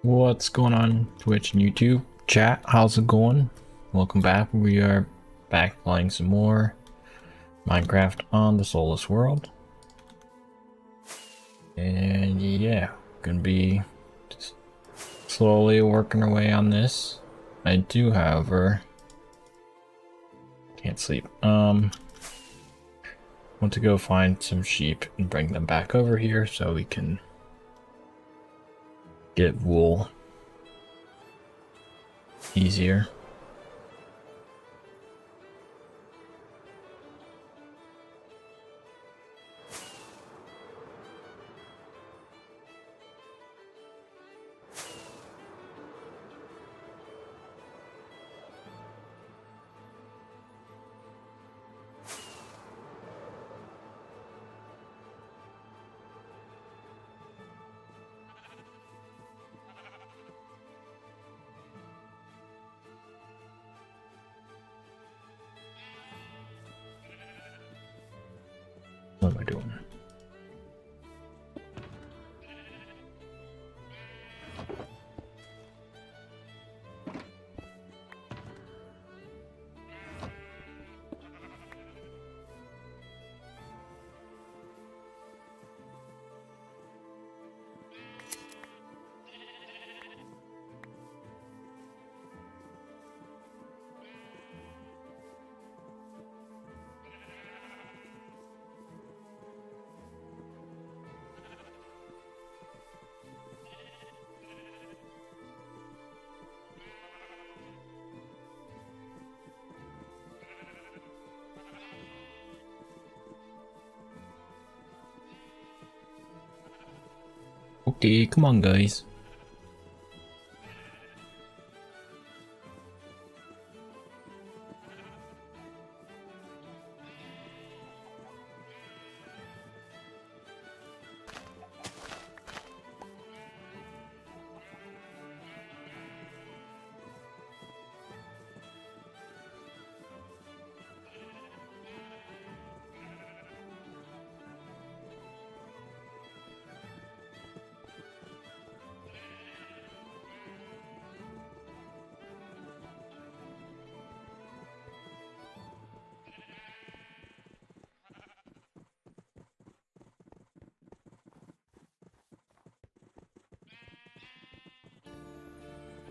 What's going on Twitch and YouTube chat? How's it going? Welcome back. We are back playing some more Minecraft on the Soulless world. And yeah, gonna be just slowly working our way on this. I do, however, can't sleep. Want to go find some sheep and bring them back over here so we can get wool easier. What am I doing? Okay, come on guys.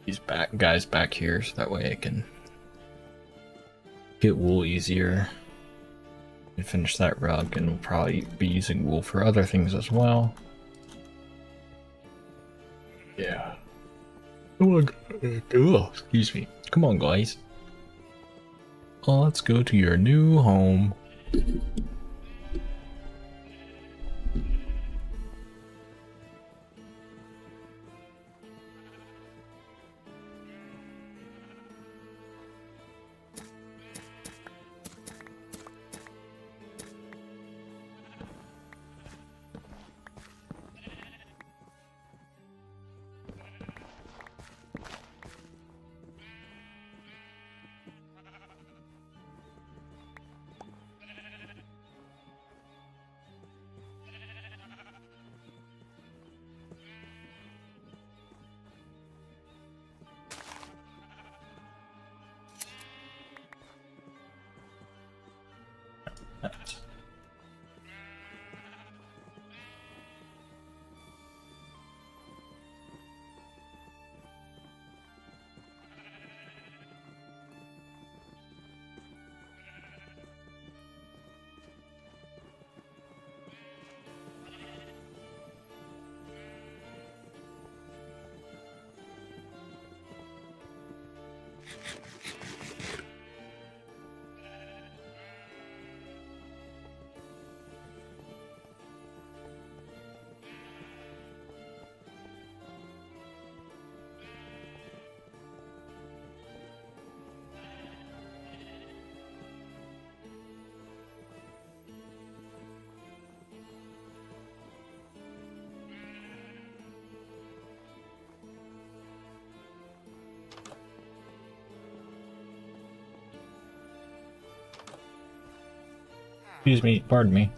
These guys back here so that way I can get wool easier and finish that rug, and we'll probably be using wool for other things as well. Yeah. Oh, excuse me. Come on guys. Oh, let's go to your new home. Excuse me, pardon me.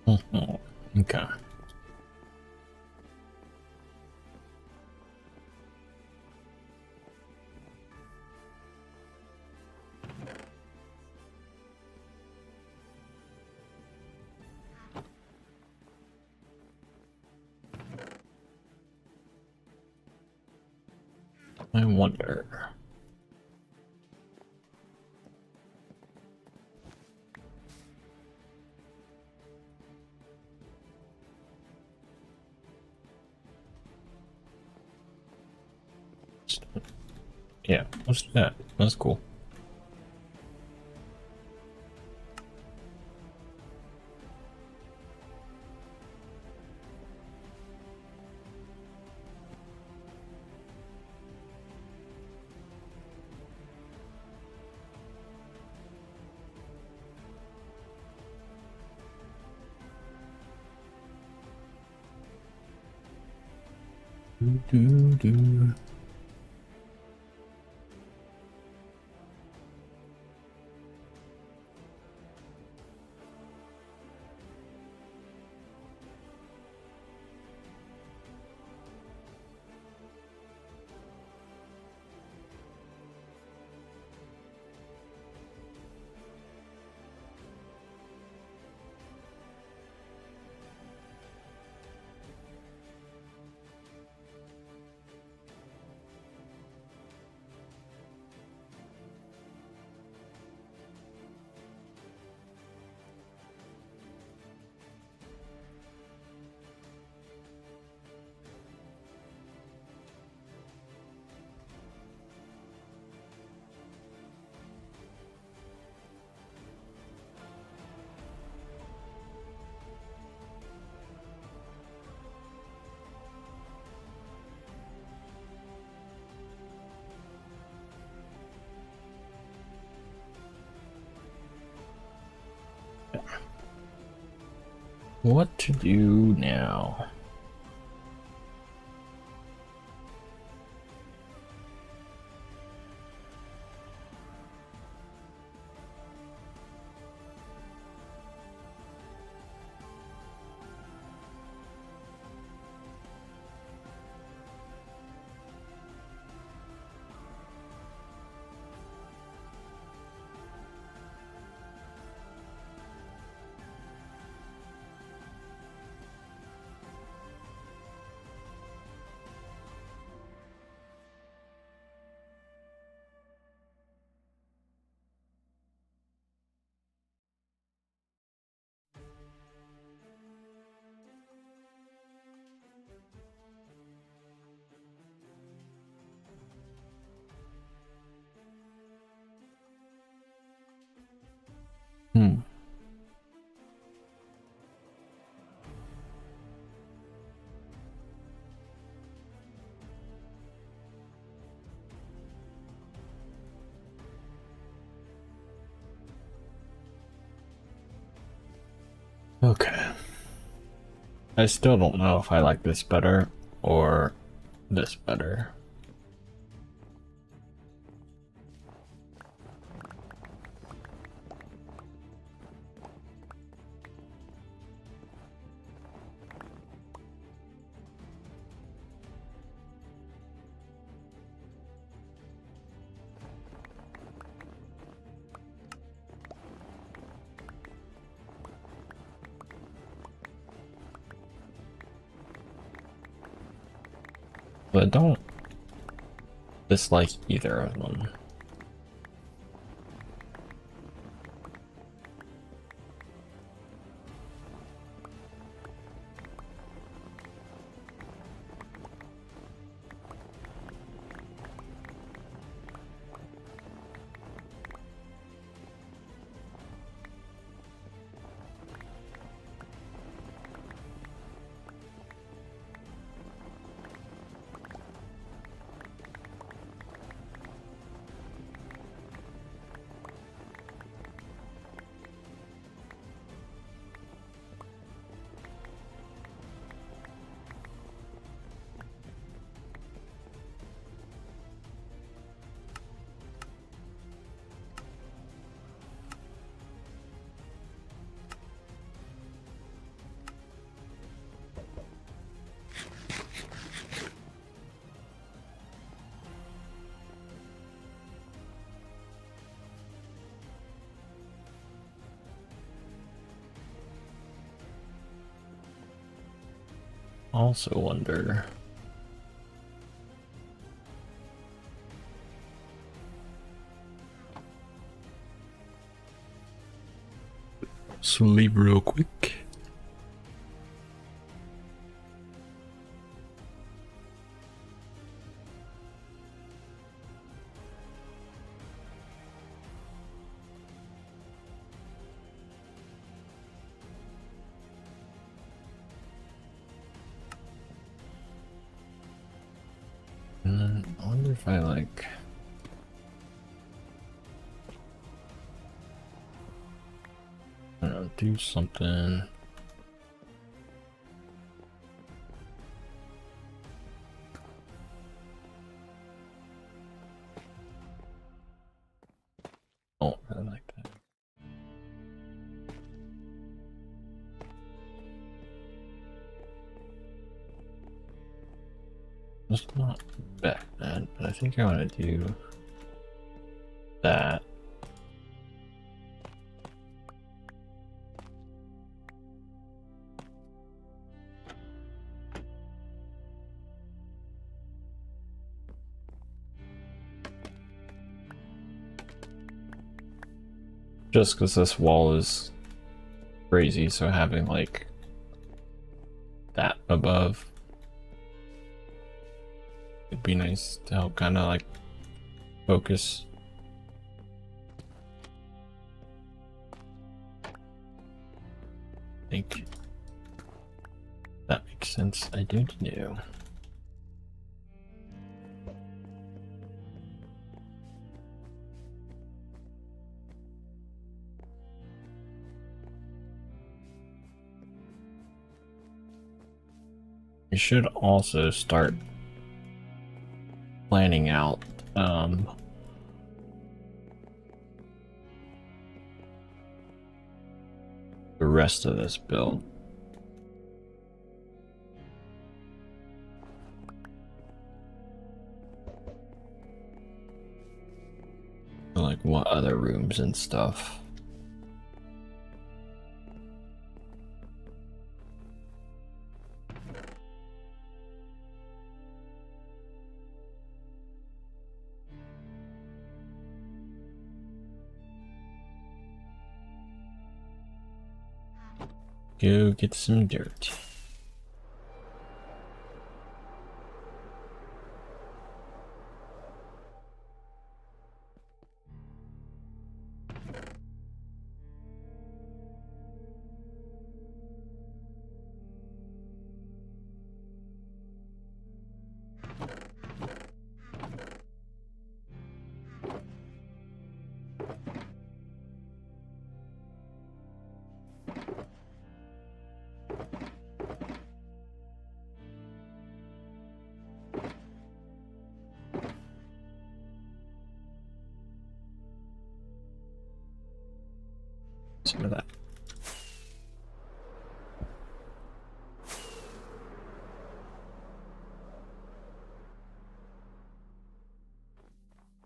Mhm. Okay. I wonder. Yeah, what's that? That's cool. Do. What to do now? Okay. I still don't know if I like this better or this better. But I don't dislike either of them. Also wonder. Sleep real quick. And then I wonder if I like. I don't know, do something. Oh, I like that. It's not bad, but I think I want to do that. Just because this wall is crazy, so having like that above it'd be nice to help kind of like focus. I think that makes sense. I don't know. You should also start planning out the rest of this build. Like what other rooms and stuff. Go get some dirt. Listen to that.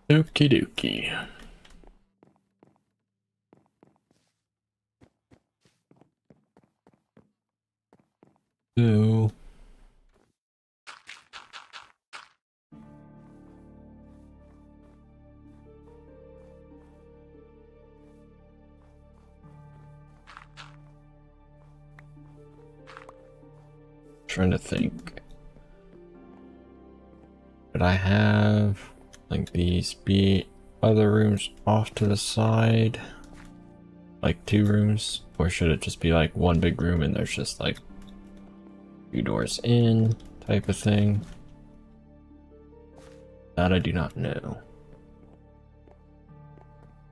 Okie dokie. So trying to think. Should I have like these be other rooms off to the side? Like 2 rooms? Or should it just be like one big room and there's just like 2 doors in type of thing? That I do not know.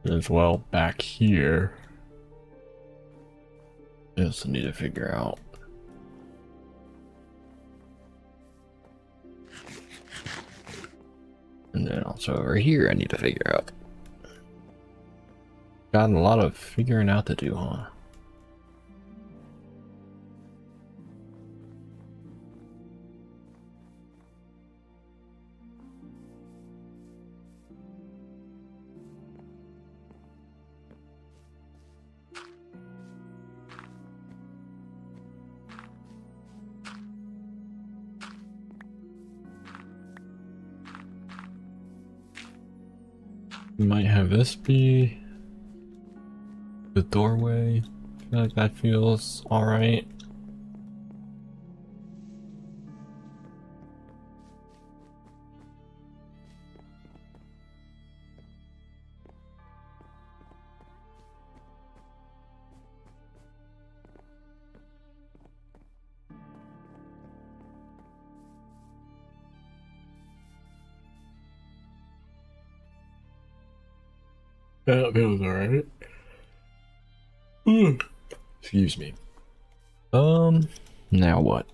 As well, back here, I also need to figure out. And then also over here, I need to figure out. Got a lot of figuring out to do, huh? We might have this be the doorway. I feel like that feels alright. That feels alright. Excuse me. Now what?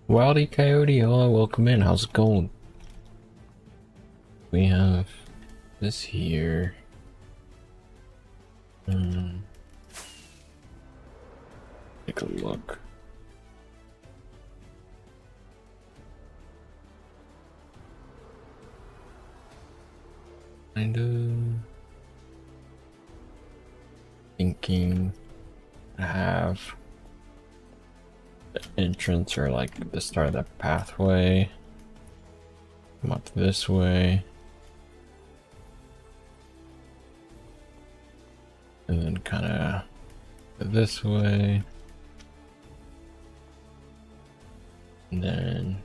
Wildy Coyote, hello, welcome in. How's it going? We have this here. Take a look. Kind of thinking I have the entrance or like the start of the pathway. Come up this way. And then kind of this way. And then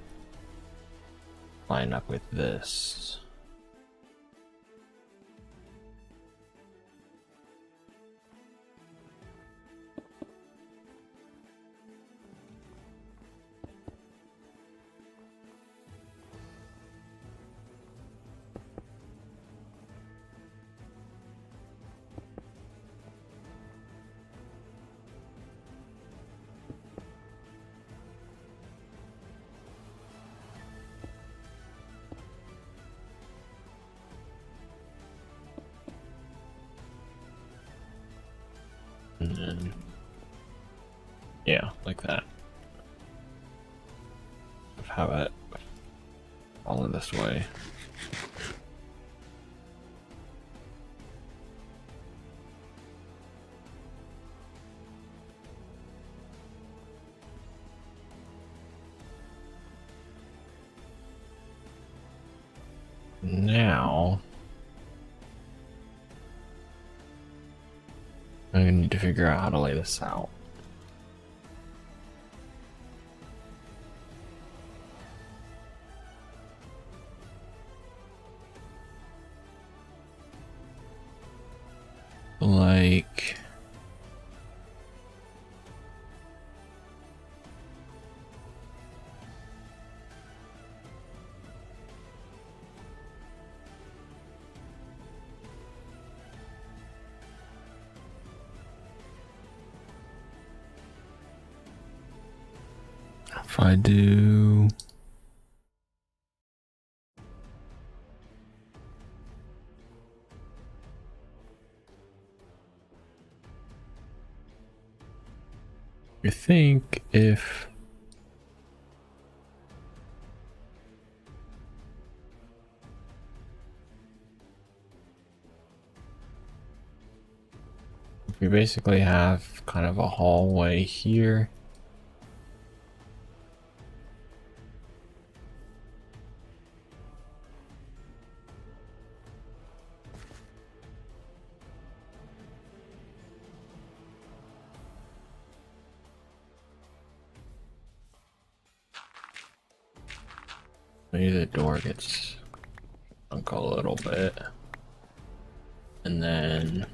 line up with this. And then Yeah, like that. Have it all in this way. Now I'm gonna need to figure out how to lay this out. Like, if I do you think if we basically have kind of a hallway here. Maybe the door gets sunk a little bit. And then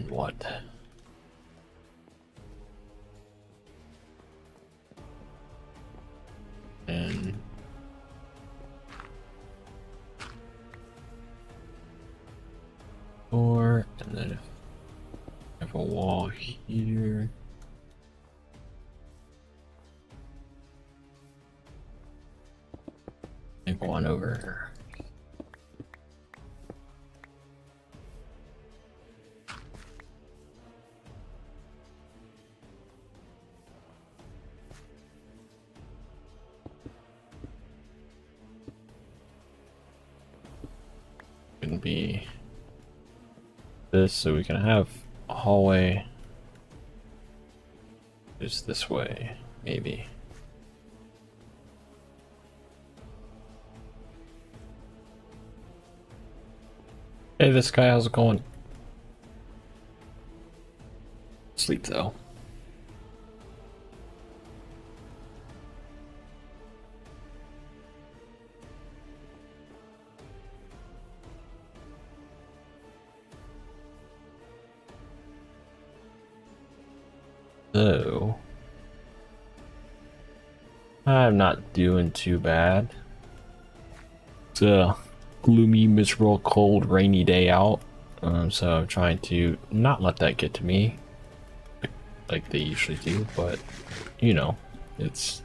what? And door, and then if I have a wall here. And one over here. Can be this, so we can have a hallway just this way, maybe. Hey, this guy, how's it going? Sleep though. So I'm not doing too bad. It's a gloomy, miserable, cold, rainy day out. So I'm trying to not let that get to me like they usually do, but you know, it's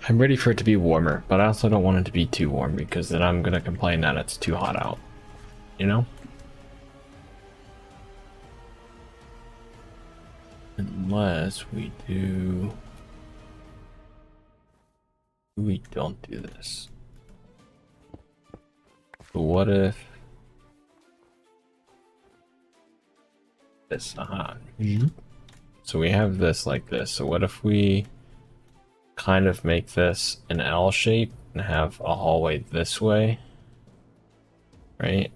I'm ready for it to be warmer, but I also don't want it to be too warm because then I'm gonna complain that it's too hot out, you know? Unless we don't do this. But what if this, So we have this like this. So what if we kind of make this an L shape and have a hallway this way, right?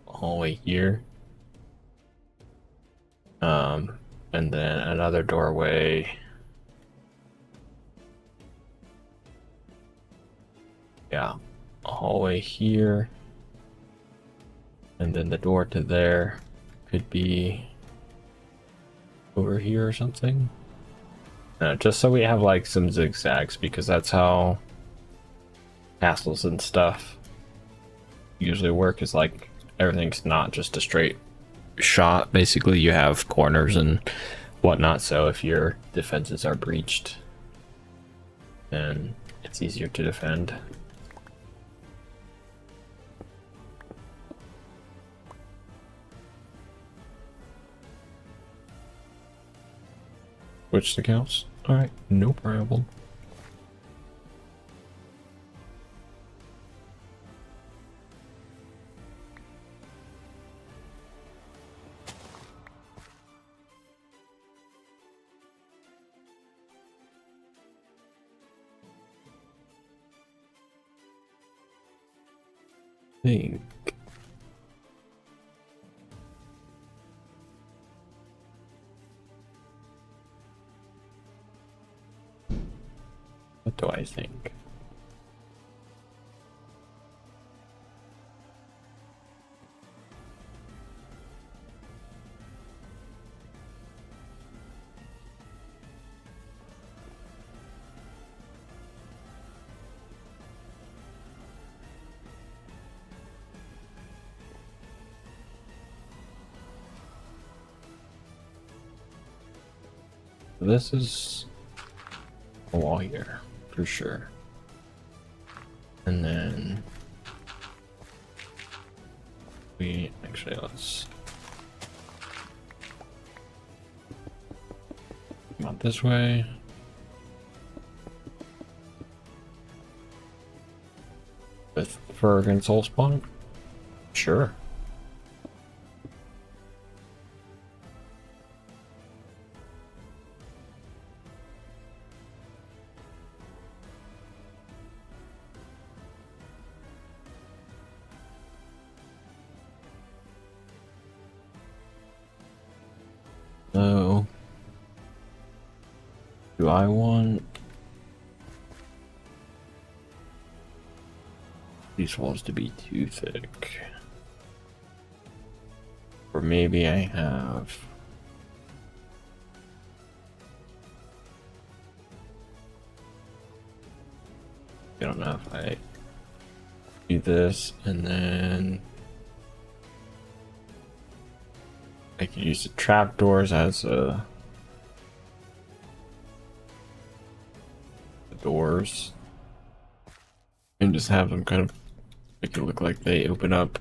Hallway here. And then another doorway. Yeah, a hallway here. And then the door to there could be over here or something. Just so we have like some zigzags, because that's how castles and stuff usually work, is like everything's not just a straight shot. Basically you have corners and whatnot, so if your defenses are breached, then it's easier to defend. Switch the counts. Alright, no problem. Think. What do I think? This is a wall here, for sure. And then we actually let's come out this way. With Ferg and Soul Spawn? Sure. So, do I want these walls to be too thick? Or maybe I have... I don't know if I do this and then I can use the trapdoors as the doors and just have them kind of make it look like they open up.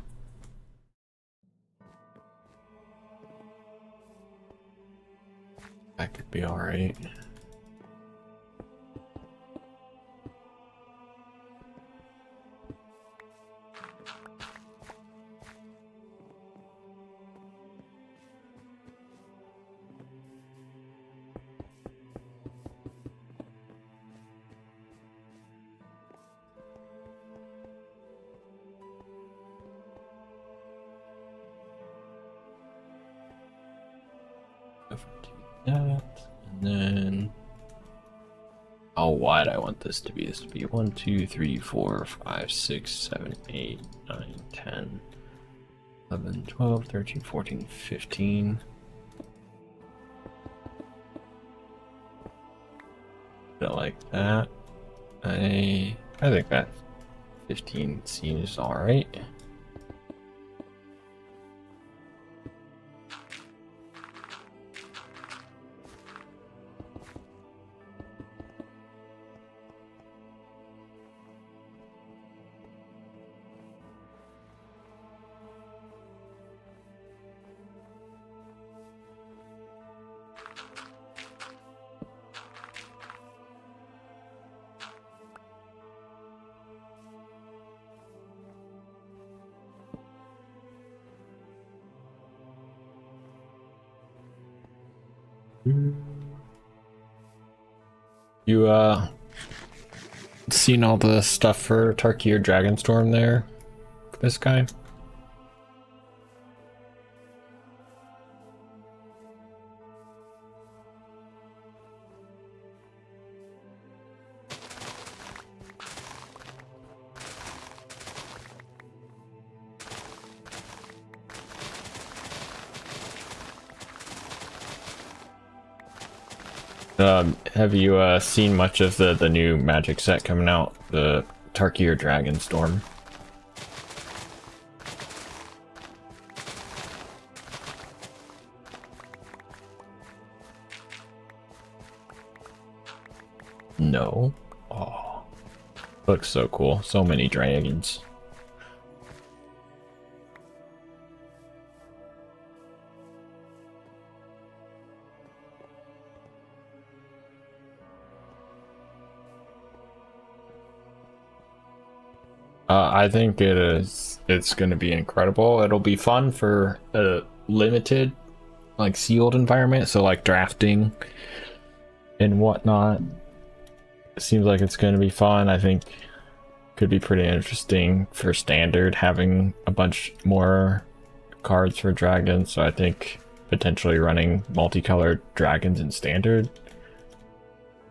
That could be alright. That, and then how wide I want this to be. This to be 1, 2, 3, 4, 5, 6, 7, 8, 9, 10, 11, 12, 13, 14, 15. Bit like that. I think that 15 seems alright. You seen all the stuff for Tarkir Dragonstorm there? This guy? Have you seen much of the new magic set coming out, the Tarkir Dragonstorm? No. Oh, looks so cool. So many dragons. I think it is. It's going to be incredible. It'll be fun for a limited, like sealed environment. So like drafting and whatnot. It seems like it's going to be fun. I think could be pretty interesting for standard, having a bunch more cards for dragons. So I think potentially running multicolored dragons in standard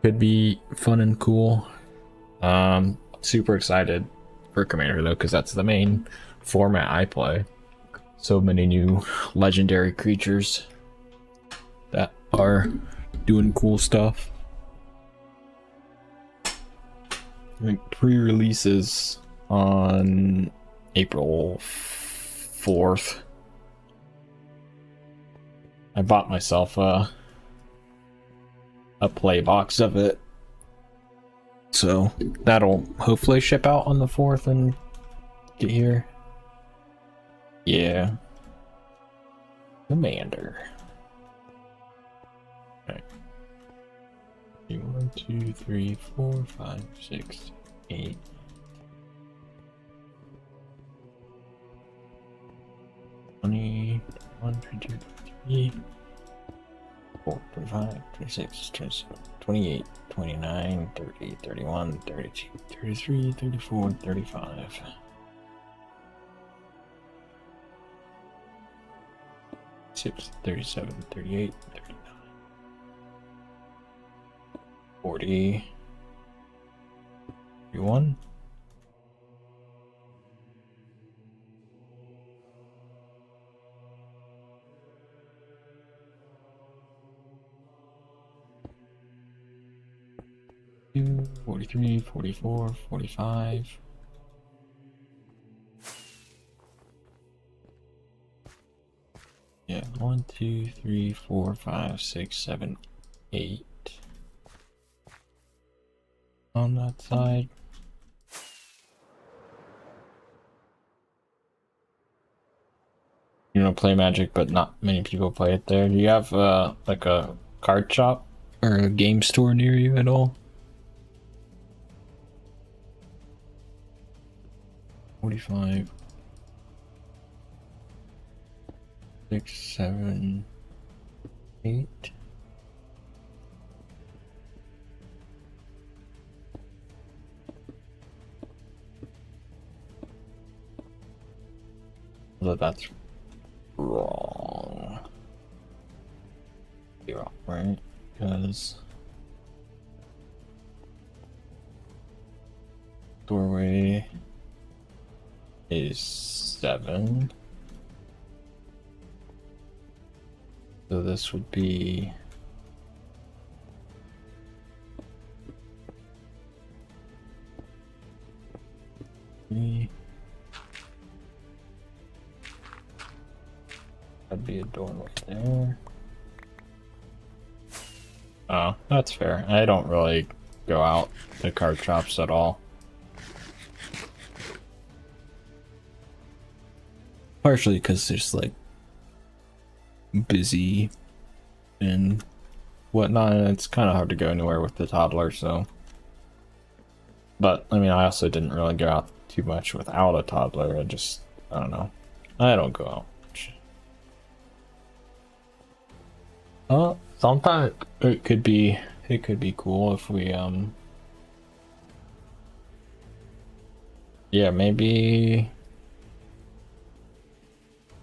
could be fun and cool. Super excited for Commander though, because that's the main format I play. So many new legendary creatures that are doing cool stuff. I think pre-releases on April 4th. I bought myself a play box of it, so that'll hopefully ship out on the 4th and get here. Yeah. Commander. Alright. 1, 2, 3, 4, 5, 6, 8. One, 2, 3, 4, 25, 26, 27, 28, 29, 30, 31, 32, 33, 34, 35. 6, 37, 38, 39, 40, 41. Two, 43, 44, 45. Yeah, 1, 2, 3, 4, 5, 6, 7, 8. On that side. You know, play Magic, but not many people play it there. Do you have like a card shop or a game store near you at all? 45, 6, 7, 8. Although that's wrong. You're wrong, right? Because doorway is 7. So this would be that'd be a door right there. Oh, that's fair. I don't really go out to card shops at all. Partially because there's like busy and whatnot, and it's kind of hard to go anywhere with the toddler, so. But I mean, I also didn't really go out too much without a toddler. I don't know. I don't go out much. Sometimes it could be cool if we yeah, maybe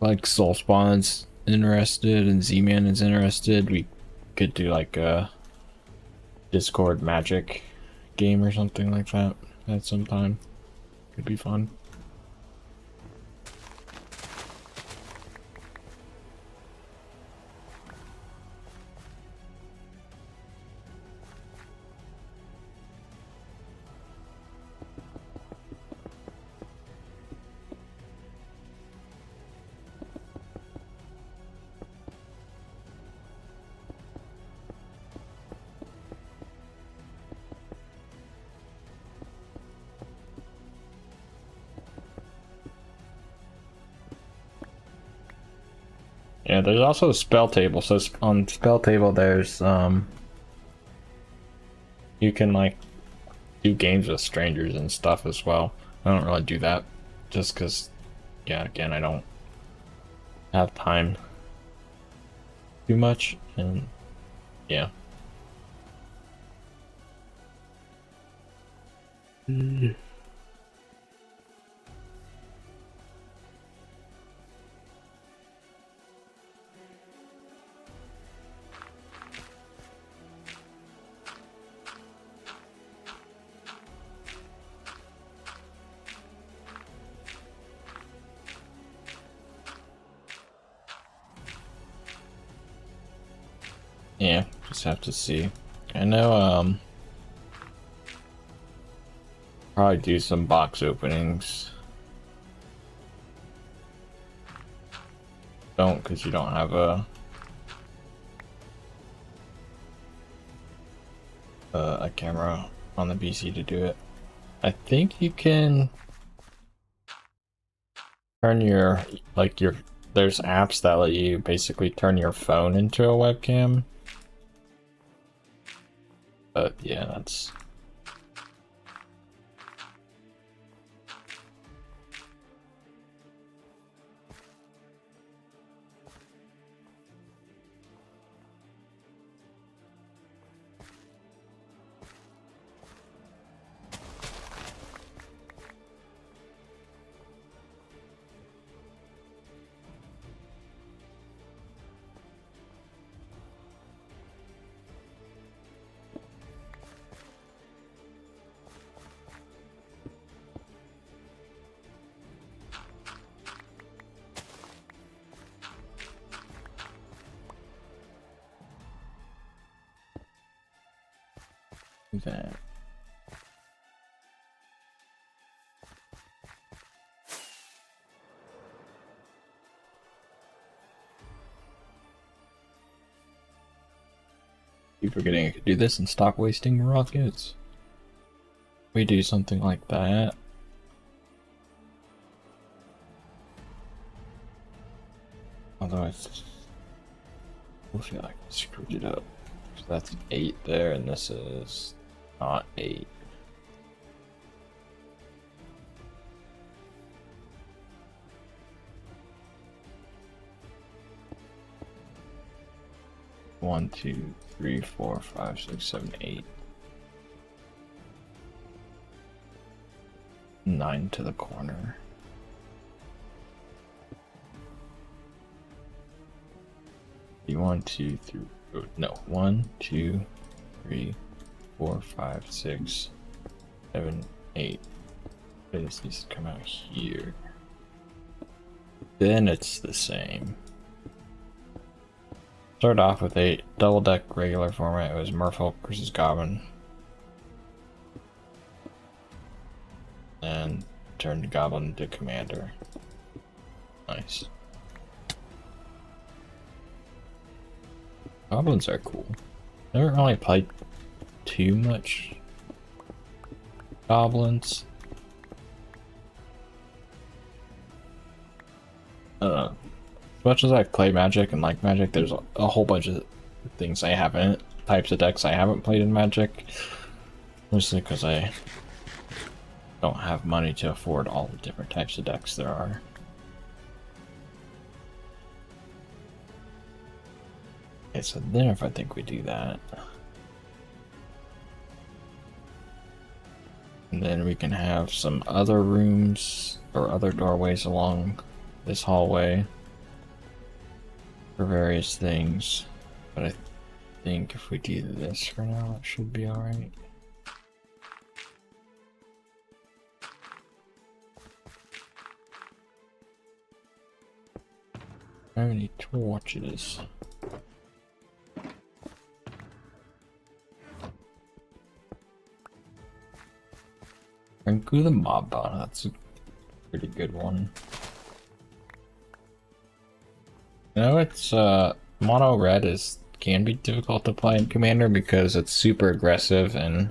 like Soul Spawn's interested and Z-Man is interested, we could do like a Discord Magic game or something like that at some time. Could be fun. Yeah, there's also a spell table. So on spell table, there's you can like do games with strangers and stuff as well. I don't really do that just because, yeah, again, I don't have time too much, and yeah. Yeah, just have to see. I know, probably do some box openings. Don't, because you don't have a camera on the PC to do it. I think you can turn your, like your, there's apps that let you basically turn your phone into a webcam. But yeah, that's... that. Keep forgetting I could do this and stop wasting rockets. We do something like that. Although I feel like I screwed it up. So that's 8 there, and this is not 8. One, 2, 3, 4, 5, 6, 7, 8. 9 to the corner. You 1, 2, 3. No, 1, 2, 3, 4, 5, 6, 7, 8. This needs to come out here. Then it's the same. Start off with a double deck regular format. It was Merfolk versus Goblin. And turned Goblin to Commander. Nice. Goblins are cool. Never really played too much goblins. As much as I play Magic and like Magic, there's a whole bunch of things I haven't, types of decks I haven't played in Magic. Mostly because I don't have money to afford all the different types of decks there are. Okay, so then if I think we do that. And then we can have some other rooms or other doorways along this hallway for various things. But I think if we do this for now, it should be alright. I have any torches? And glue the mob bot, that's a pretty good one. You know, it's mono red can be difficult to play in Commander because it's super aggressive, and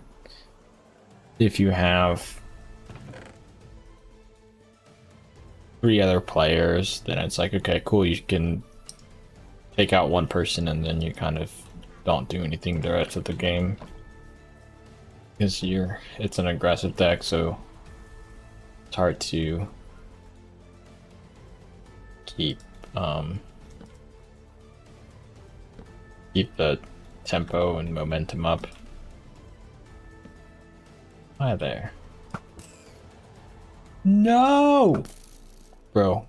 if you have 3 other players, then it's like, okay, cool, you can take out one person and then you kind of don't do anything the rest of the game. Because it's an aggressive deck, so It's hard to keep keep the tempo and momentum up. Hi there. No! Bro.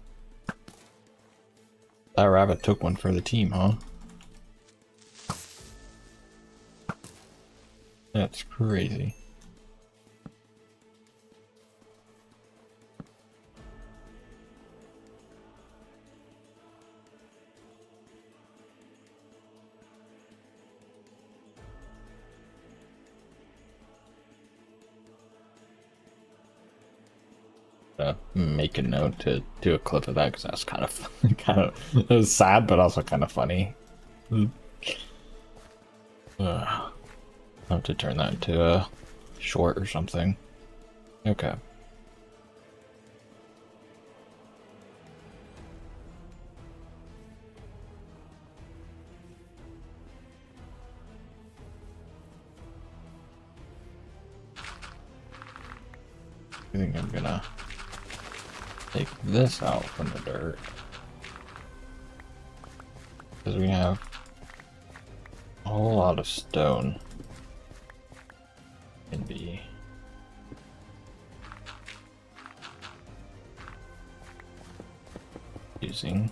That rabbit took one for the team, huh? That's crazy. Make a note to do a clip of that because that's kind of it was sad, but also kind of funny. I'll have to turn that into a short or something. Okay. I think I'm gonna take this out from the dirt because we have a whole lot of stone can be using.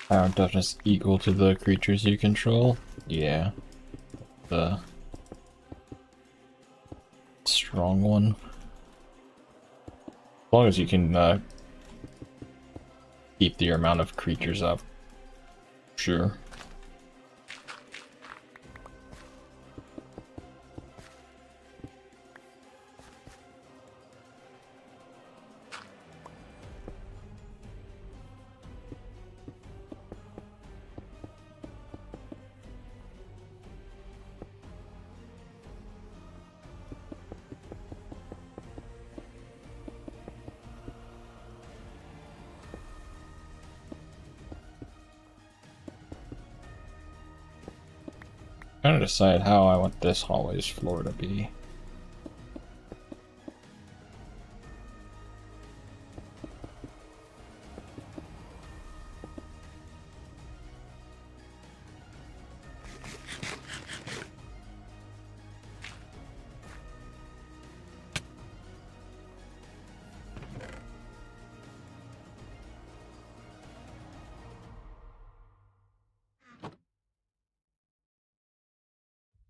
Power toughness equal to the creatures you control? Yeah. The strong one. As long as you can keep the amount of creatures up. Sure. Trying to decide how I want this hallway's floor to be.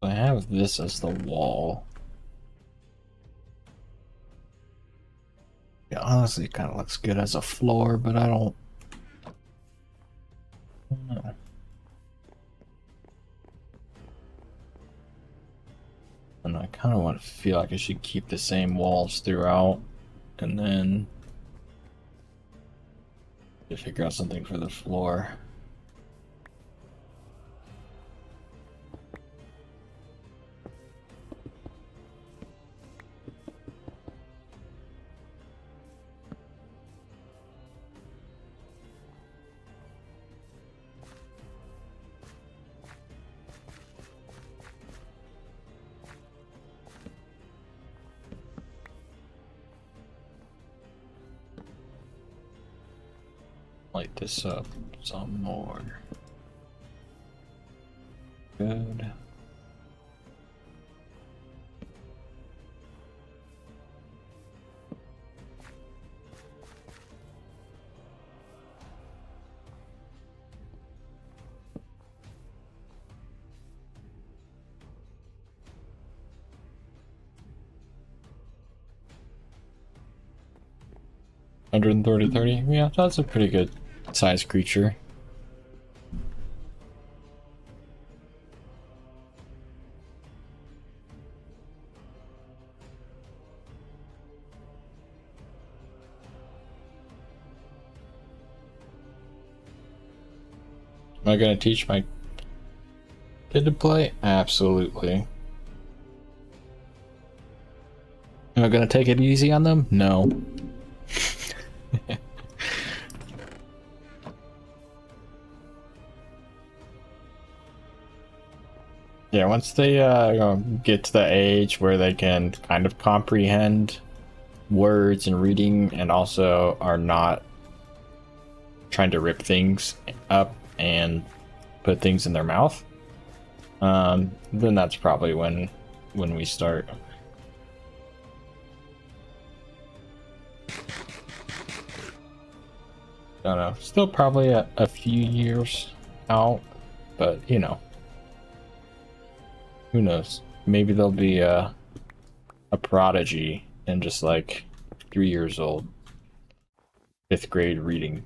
I have this as the wall. Yeah, honestly, it kind of looks good as a floor, but I don't know. And I kind of want to feel like I should keep the same walls throughout, and then to figure out something for the floor. Light this up some more. Good. $130. Yeah, that's a pretty good size creature. Am I gonna teach my Did it play? Absolutely. Am I gonna take it easy on them? No. Yeah, once they get to the age where they can kind of comprehend words and reading and also are not trying to rip things up and put things in their mouth, then that's probably when we start. Don't know. Still probably a few years out, but you know, who knows? Maybe they'll be a prodigy and just like 3 years old, 5th grade reading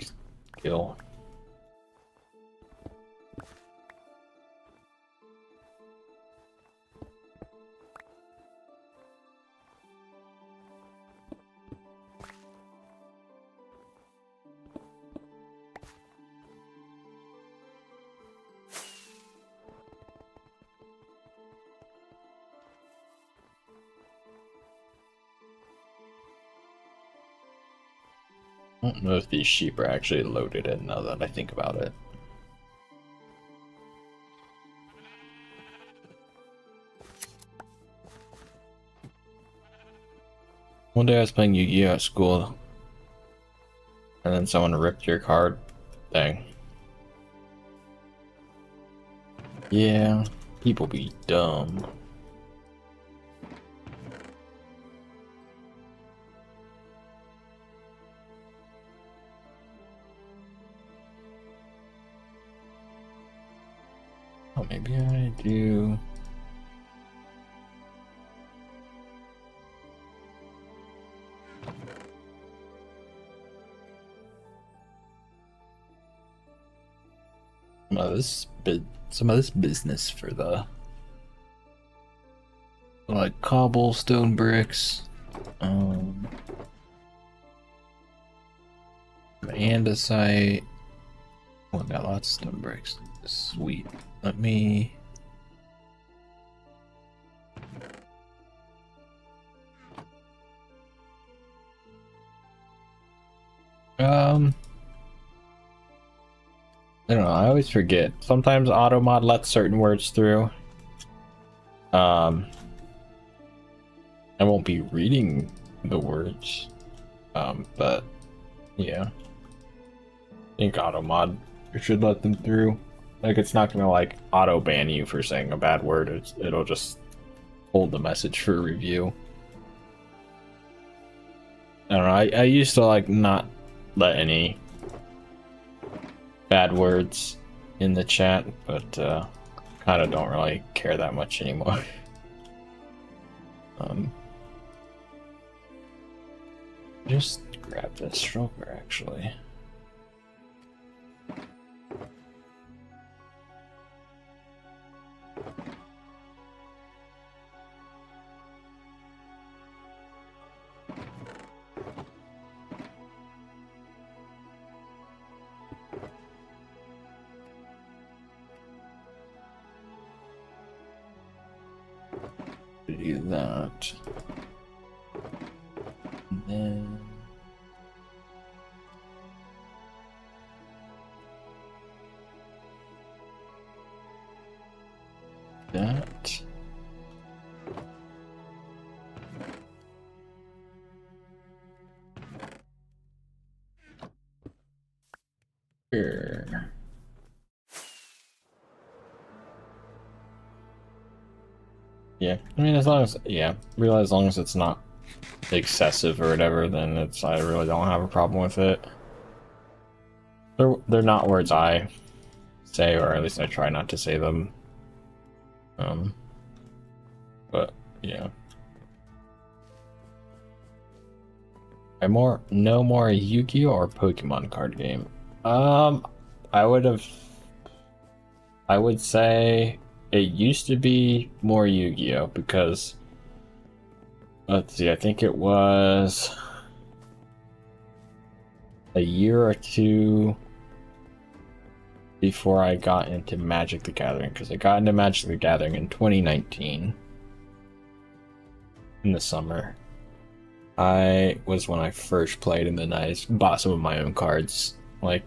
skill. I don't know if these sheep are actually loaded in now that I think about it. One day I was playing Yu-Gi-Oh at school, and then someone ripped your card. Dang. Yeah, people be dumb. Oh, maybe I do. Some of this business for the like cobblestone bricks, andesite. Oh, I got lots of stone bricks. Sweet. Let me. I don't know, I always forget. Sometimes AutoMod lets certain words through. I won't be reading the words. But yeah. I think AutoMod should let them through. Like, it's not gonna like auto ban you for saying a bad word. It'll just hold the message for review. I don't know, I used to like not let any bad words in the chat, but kind of don't really care that much anymore. Just grab this stroker actually. Do that. And then that. Here. Yeah, I mean, as long as, yeah, realize as long as it's not excessive or whatever, then I really don't have a problem with it. They're not words I say, or at least I try not to say them. But yeah. No more Yu-Gi-Oh or Pokemon card game. I would say it used to be more Yu-Gi-Oh because, let's see, I think it was a year or two before I got into Magic the Gathering, because I got into Magic the Gathering in 2019 in the summer. I was when I first played, and then I bought some of my own cards, like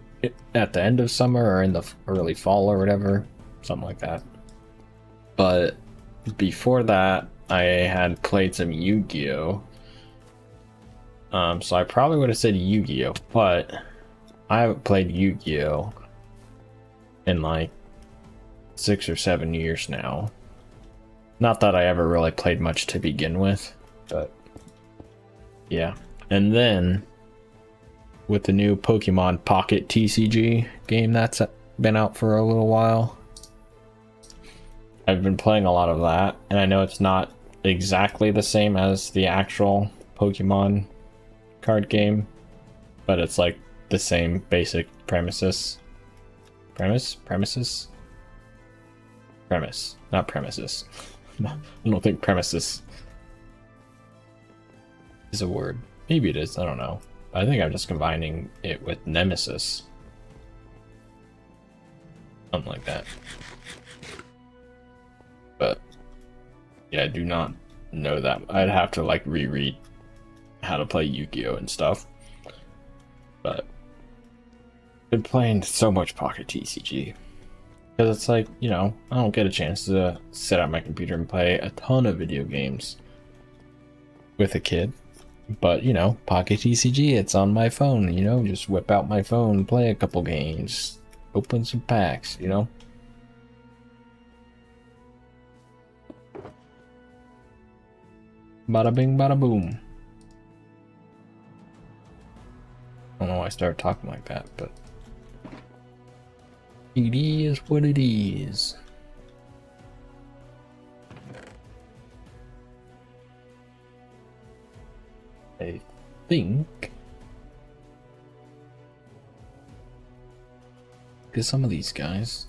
at the end of summer or in the early fall or whatever, something like that. But before that, I had played some Yu-Gi-Oh! So I probably would have said Yu-Gi-Oh! But I haven't played Yu-Gi-Oh! In like 6 or 7 years now. Not that I ever really played much to begin with, but yeah. And then with the new Pokemon Pocket TCG game that's been out for a little while, I've been playing a lot of that, and I know it's not exactly the same as the actual Pokemon card game, but it's like the same basic premises. Premise, not premises. I don't think premises is a word. Maybe it is, I don't know. I think I'm just combining it with Nemesis. Something like that. But yeah, I do not know that. I'd have to like reread how to play Yu-Gi-Oh! And stuff. But I've been playing so much Pocket TCG. Because it's like, you know, I don't get a chance to sit at my computer and play a ton of video games with a kid. But, you know, Pocket TCG, it's on my phone, you know, just whip out my phone, play a couple games, open some packs, you know? Bada bing, bada boom. I don't know why I started talking like that, but it is what it is. I think because some of these guys,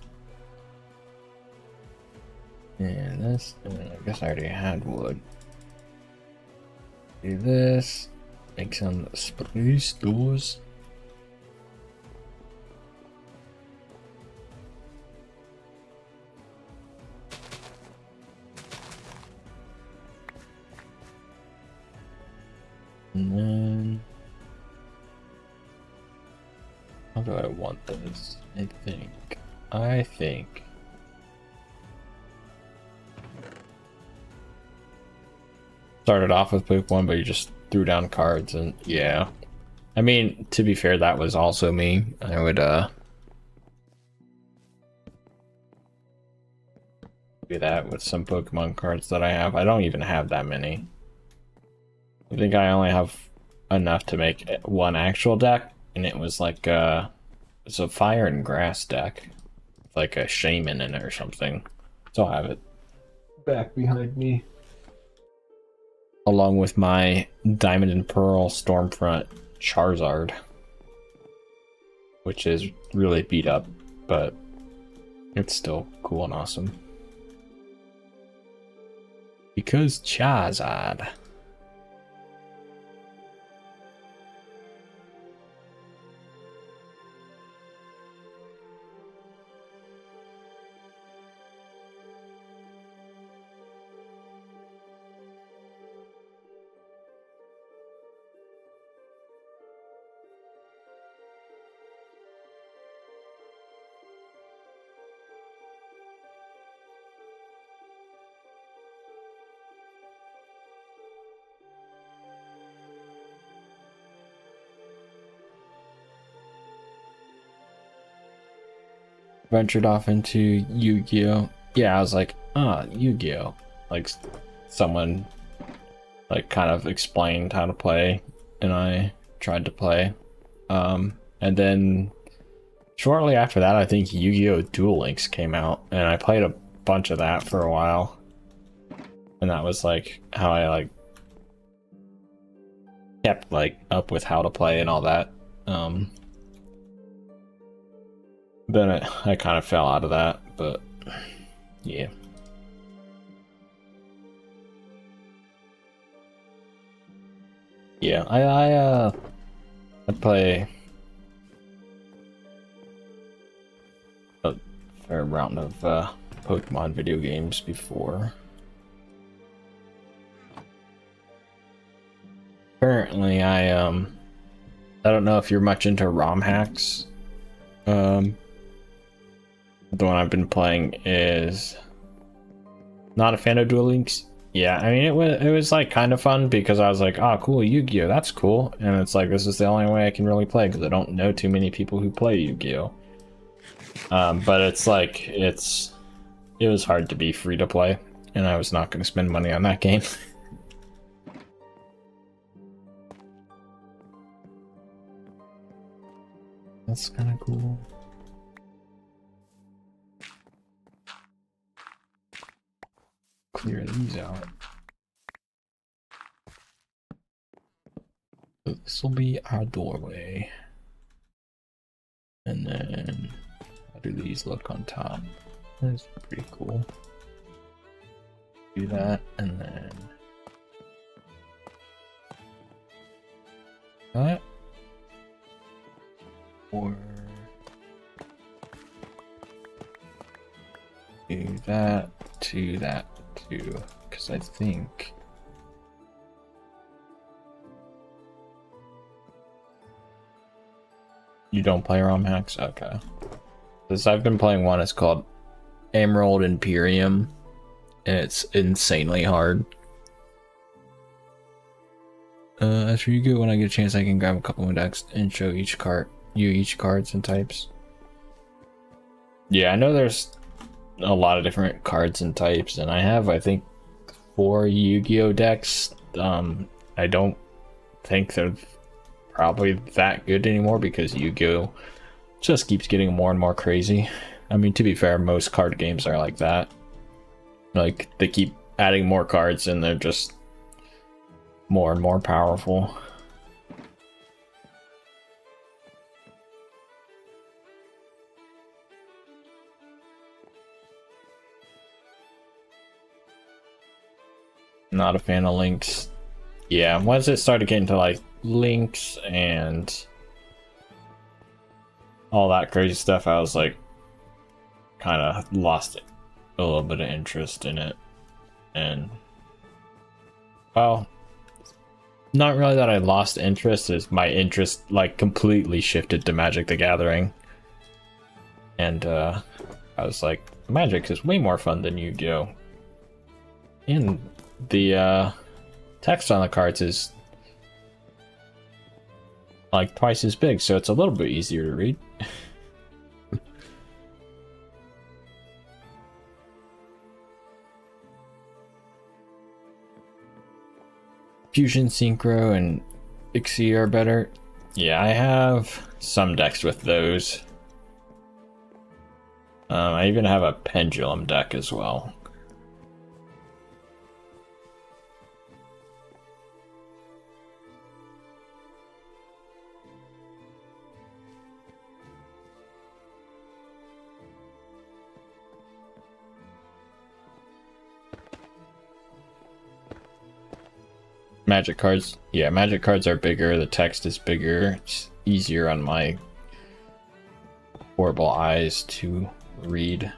and this, I guess I already had wood. Do this, make some spray stores. And then, how do I want this? I think started off with Pokemon, but you just threw down cards, and yeah. I mean, to be fair, that was also me. I would do that with some Pokemon cards that I have. I don't even have that many. I think I only have enough to make one actual deck, and it was like it's a fire and grass deck, like a shaman in it or something. So I'll have it back behind me, along with my Diamond and Pearl Stormfront Charizard, which is really beat up, but it's still cool and awesome. Because Charizard. Ventured off into Yu-Gi-Oh! Yeah, I was like, Yu-Gi-Oh! Like, someone, like, kind of explained how to play, and I tried to play. And then, shortly after that, I think Yu-Gi-Oh! Duel Links came out, and I played a bunch of that for a while. And that was, like, how I, like, kept, like, up with how to play and all that. Then I kind of fell out of that, but yeah. Yeah, I play fair round of Pokemon video games before. Currently, I don't know if you're much into ROM hacks. The one I've been playing is not a fan of Duel Links. Yeah, I mean it was like kind of fun because I was like, oh cool, Yu-Gi-Oh, that's cool, and it's like this is the only way I can really play because I don't know too many people who play Yu-Gi-Oh. But it's like it was hard to be free to play, and I was not going to spend money on that game. That's kind of cool. Clear these out. This will be our doorway. And then how do these look on top? That's pretty cool. Do that and then that. Or do that to that too, because I think you don't play ROM hacks? Okay. Because I've been playing one, it's called Emerald Imperium, and it's insanely hard. As for Yu-Gi-Oh, when I get a chance, I can grab a couple of decks and show each cards and types. Yeah, I know there's a lot of different cards and types, and I have, I think, 4 Yu-Gi-Oh decks. I don't think they're probably that good anymore because Yu-Gi-Oh just keeps getting more and more crazy. I mean, to be fair, most card games are like that. Like, they keep adding more cards and they're just more and more powerful. Not a fan of links. Yeah, once it started getting to like links and all that crazy stuff, I was like kind of lost a little bit of interest in it. And well, not really that I lost interest, is my interest like completely shifted to Magic the Gathering. And I was like, Magic is way more fun than Yu-Gi-Oh! And the text on the cards is like twice as big, so it's a little bit easier to read. Fusion, Synchro, and Ixie are better. Yeah, I have some decks with those. I even have a Pendulum deck as well. Magic cards. Yeah, Magic cards are bigger, the text is bigger, it's easier on my horrible eyes to read.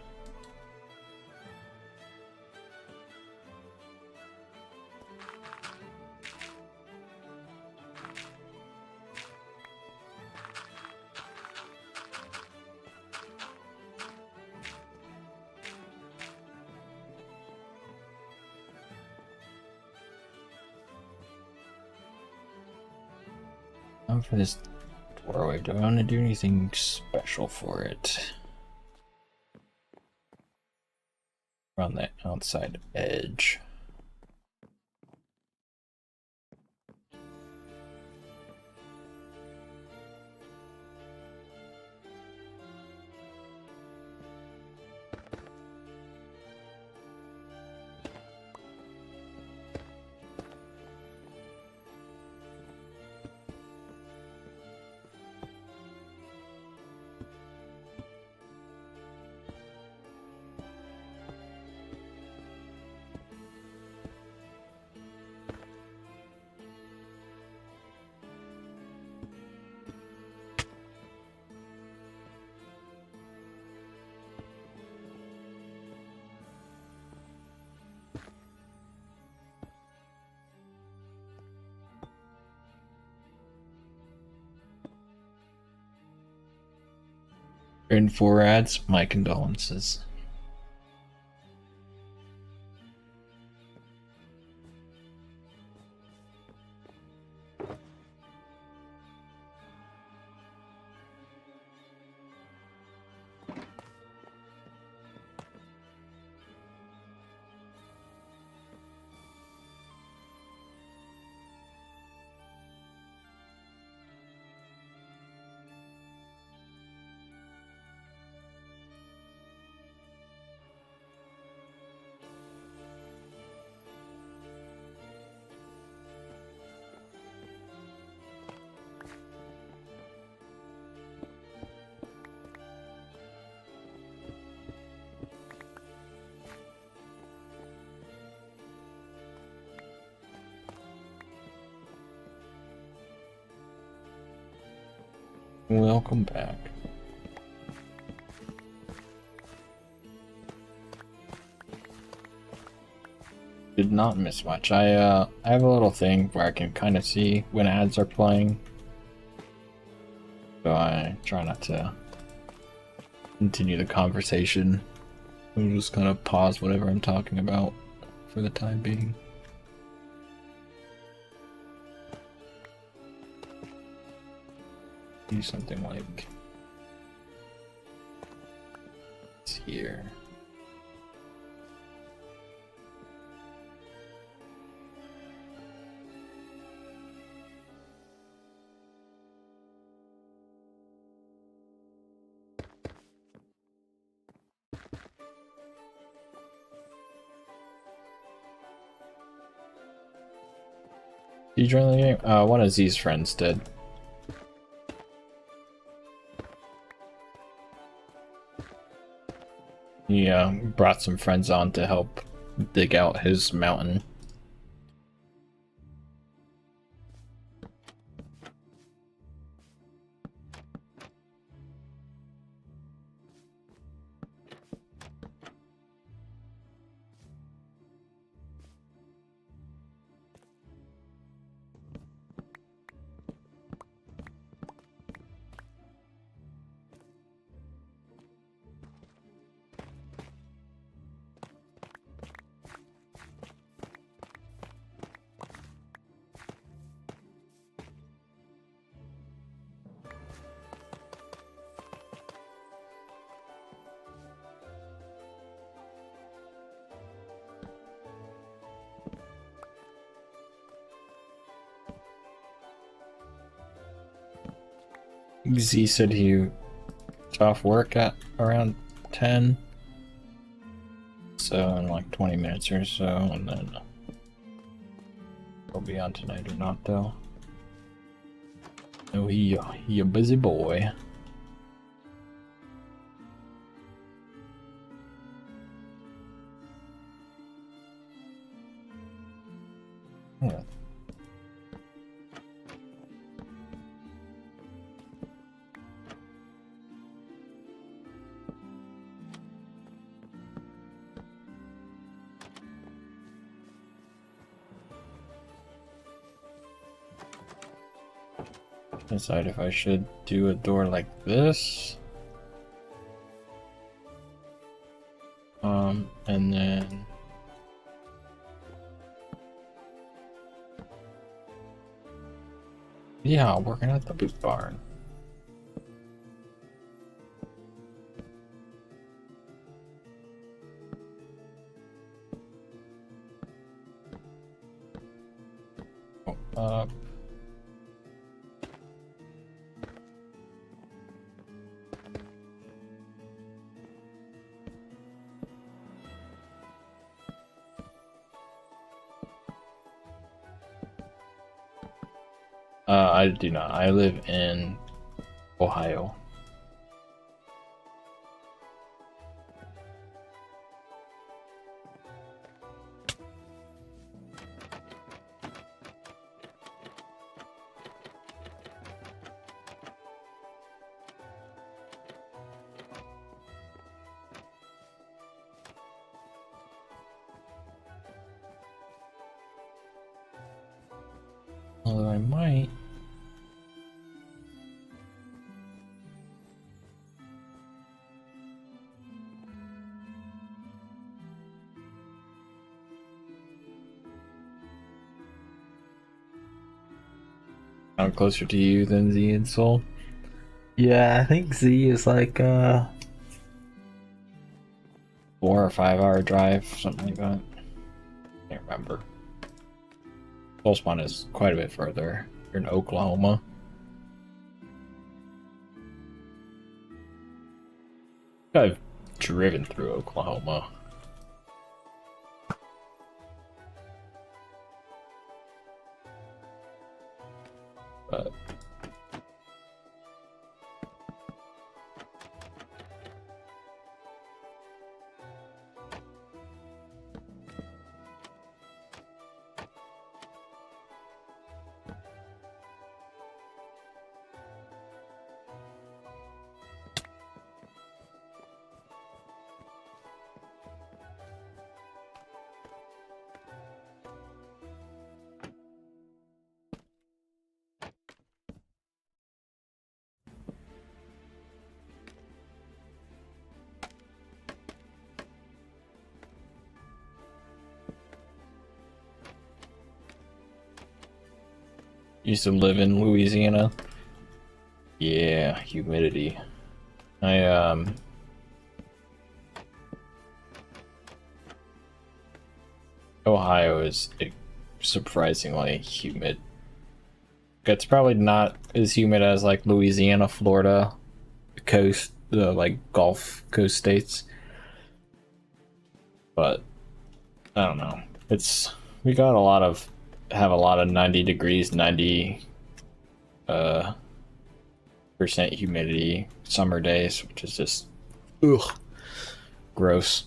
For this doorway, do I want to do anything special for it? Around the outside edge. in 4 ads, my condolences. Welcome back. Did not miss much. I have a little thing where I can kind of see when ads are playing, so I try not to continue the conversation. I'll just kind of pause whatever I'm talking about for the time being. Do something like it's here. Did you join the game? One of Z's friends did. He brought some friends on to help dig out his mountain. Z said he was off work at around 10, so in like 20 minutes or so, and then he'll be on tonight or not though. Oh, he a busy boy. Yeah. Decide if I should do a door like this. And then yeah, working at the boot barn. Oh, I do not. I live in Ohio. Although I might. I'm closer to you than Z and Soul. Yeah, I think Z is like 4 or 5 hour drive, something like that. Can't remember. Soul Spawn is quite a bit further. You're in Oklahoma. I've driven through Oklahoma. But used to live in Louisiana. Yeah, humidity. Ohio is surprisingly humid. It's probably not as humid as like Louisiana, Florida, the coast, the like Gulf Coast states. But I don't know. We got have a lot of 90 degrees, 90 percent humidity summer days, which is just ugh, gross.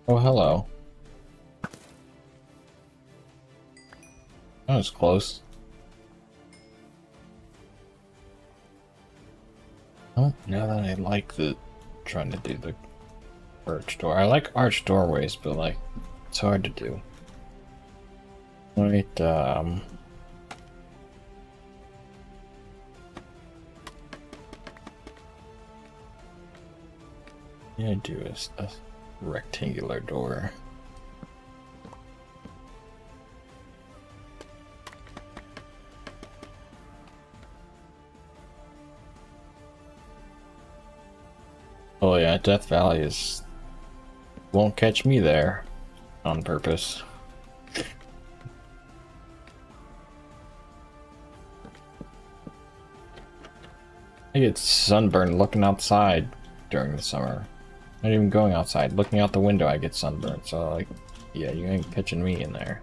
Oh, hello. That was close. Oh, now that I like trying to do the arch door. I like arch doorways, but like it's hard to do. Wait, yeah, do a rectangular door. Oh yeah, Death Valley won't catch me there on purpose. I get sunburned looking outside during the summer. Not even going outside. Looking out the window, I get sunburned. So, like, yeah, you ain't catching me in there.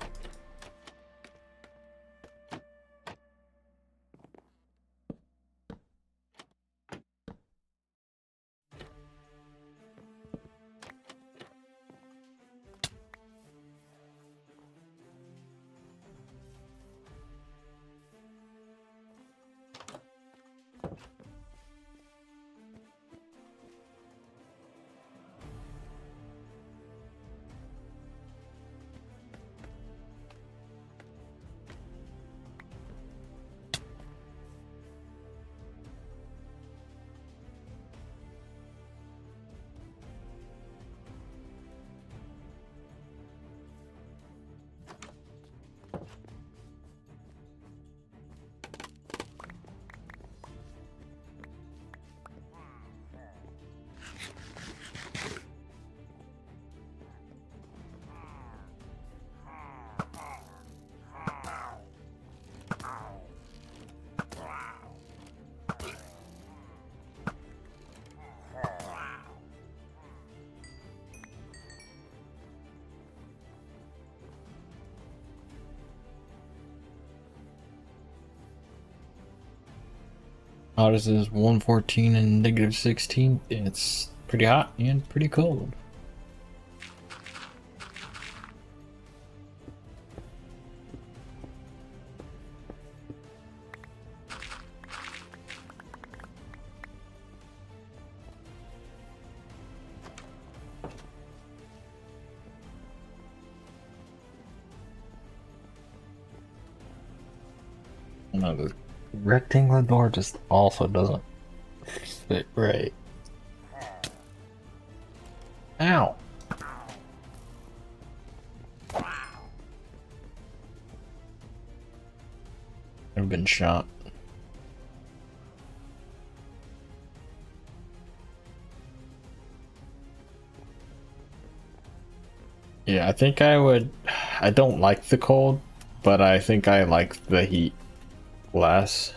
Hottest is 114 and -16. It's pretty hot and pretty cold. No, the rectangular door just also doesn't fit right. Ow! I've been shot. Yeah, I think I would. I don't like the cold, but I think I like the heat less.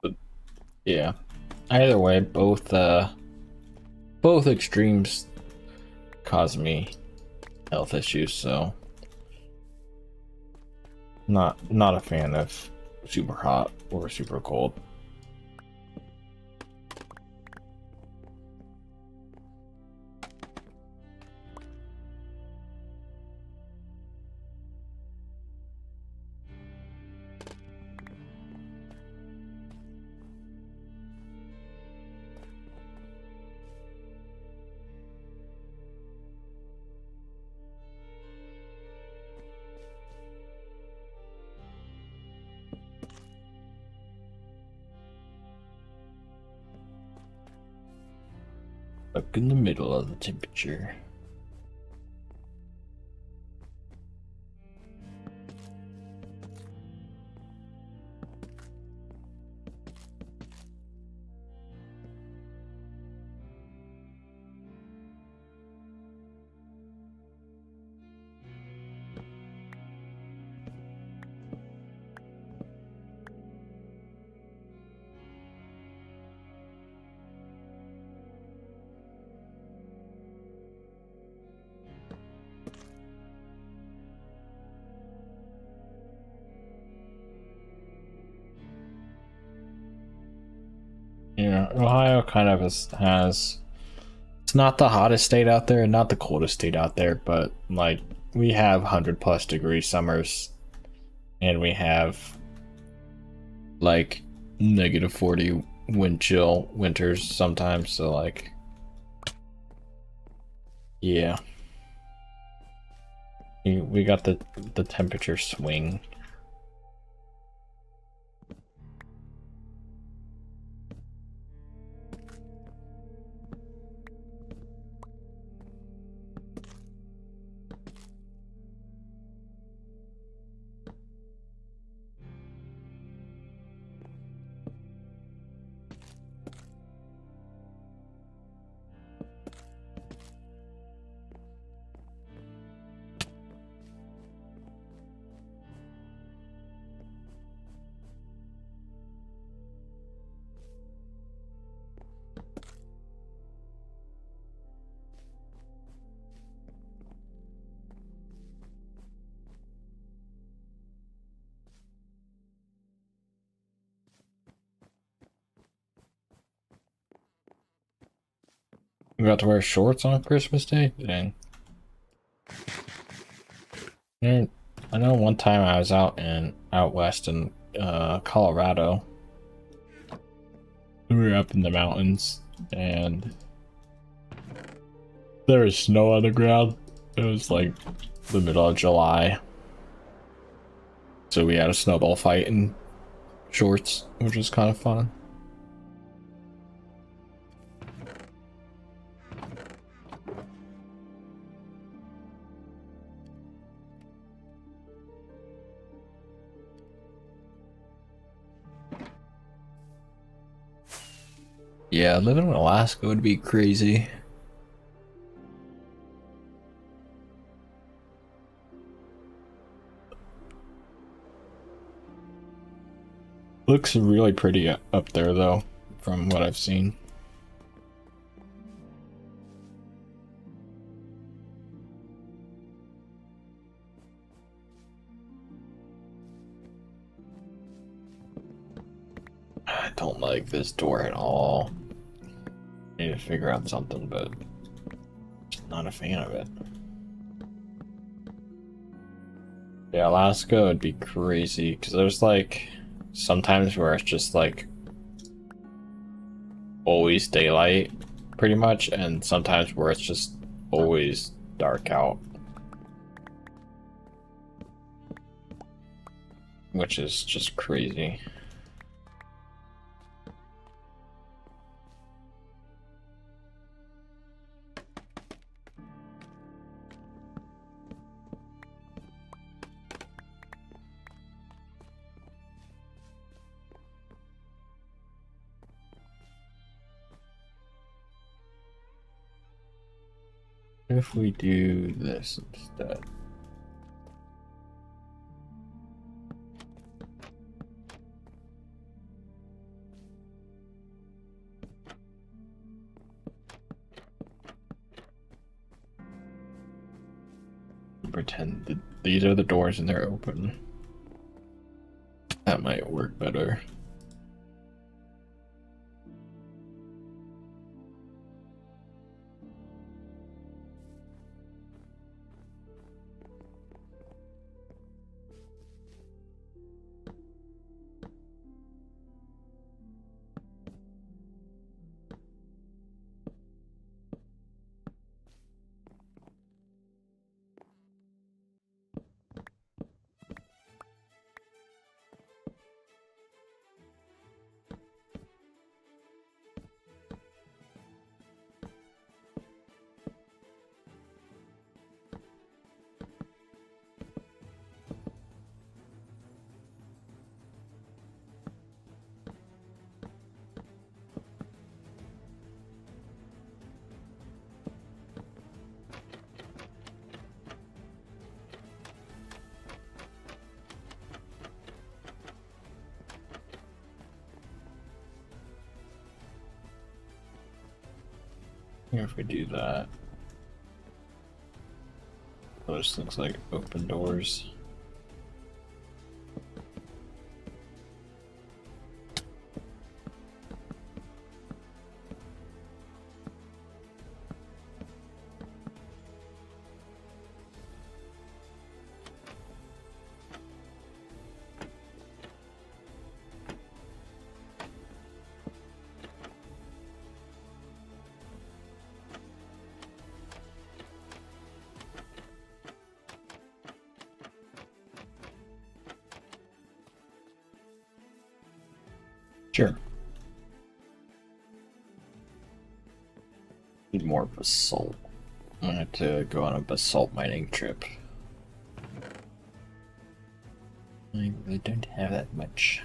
But yeah, either way, both extremes cause me health issues, so not a fan of super hot or super cold. Stuck in the middle of the temperature. Yeah, Ohio kind of has it's not the hottest state out there and not the coldest state out there, but like we have 100+ degree summers and we have like -40 wind chill winters sometimes, so like yeah. We got the temperature swing. We got to wear shorts on Christmas Day? Dang. And I know one time I was out west in Colorado. We were up in the mountains and there was snow on the ground. It was like the middle of July. So we had a snowball fight in shorts, which was kind of fun. Yeah, living in Alaska would be crazy. Looks really pretty up there though, from what I've seen. I don't like this door at all. Need to figure out something, but just not a fan of it. Yeah, Alaska would be crazy because there's like sometimes where it's just like always daylight pretty much, and sometimes where it's just always dark out, which is just crazy. If we do this instead. Pretend that these are the doors and they're open. That might work better. If we do that, this looks like open doors. Sure. Need more basalt. I'm gonna have to go on a basalt mining trip. I really don't have that much.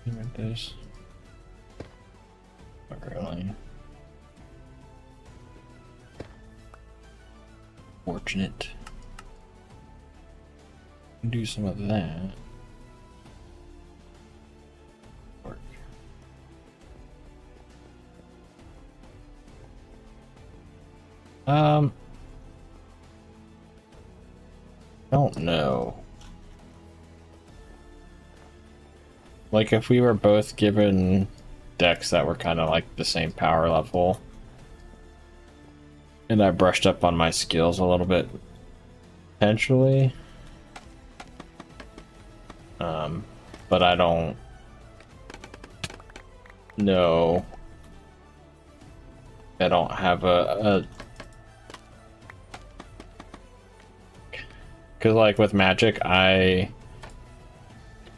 Like this. Not really. Fortunate. Do some of that. Work. Don't know. Like if we were both given decks that were kind of like the same power level, and I brushed up on my skills a little bit, Potentially. But I don't know. I don't have because like with magic, I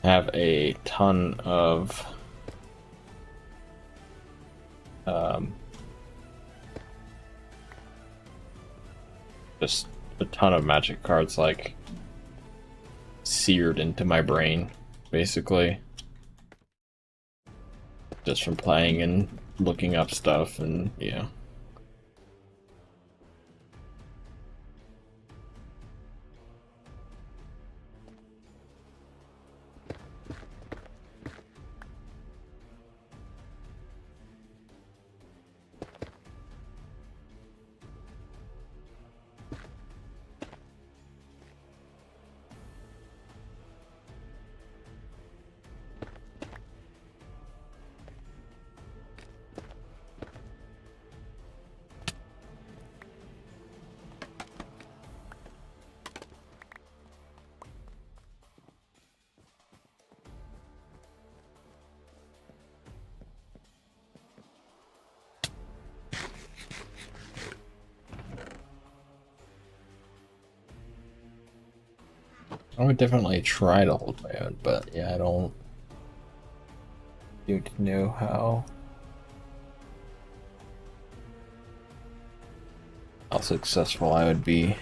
have a ton of just a ton of magic cards like seared into my brain, basically. Just from playing and looking up stuff and yeah. I would definitely try to hold my own, but yeah, I don't know how successful I would be.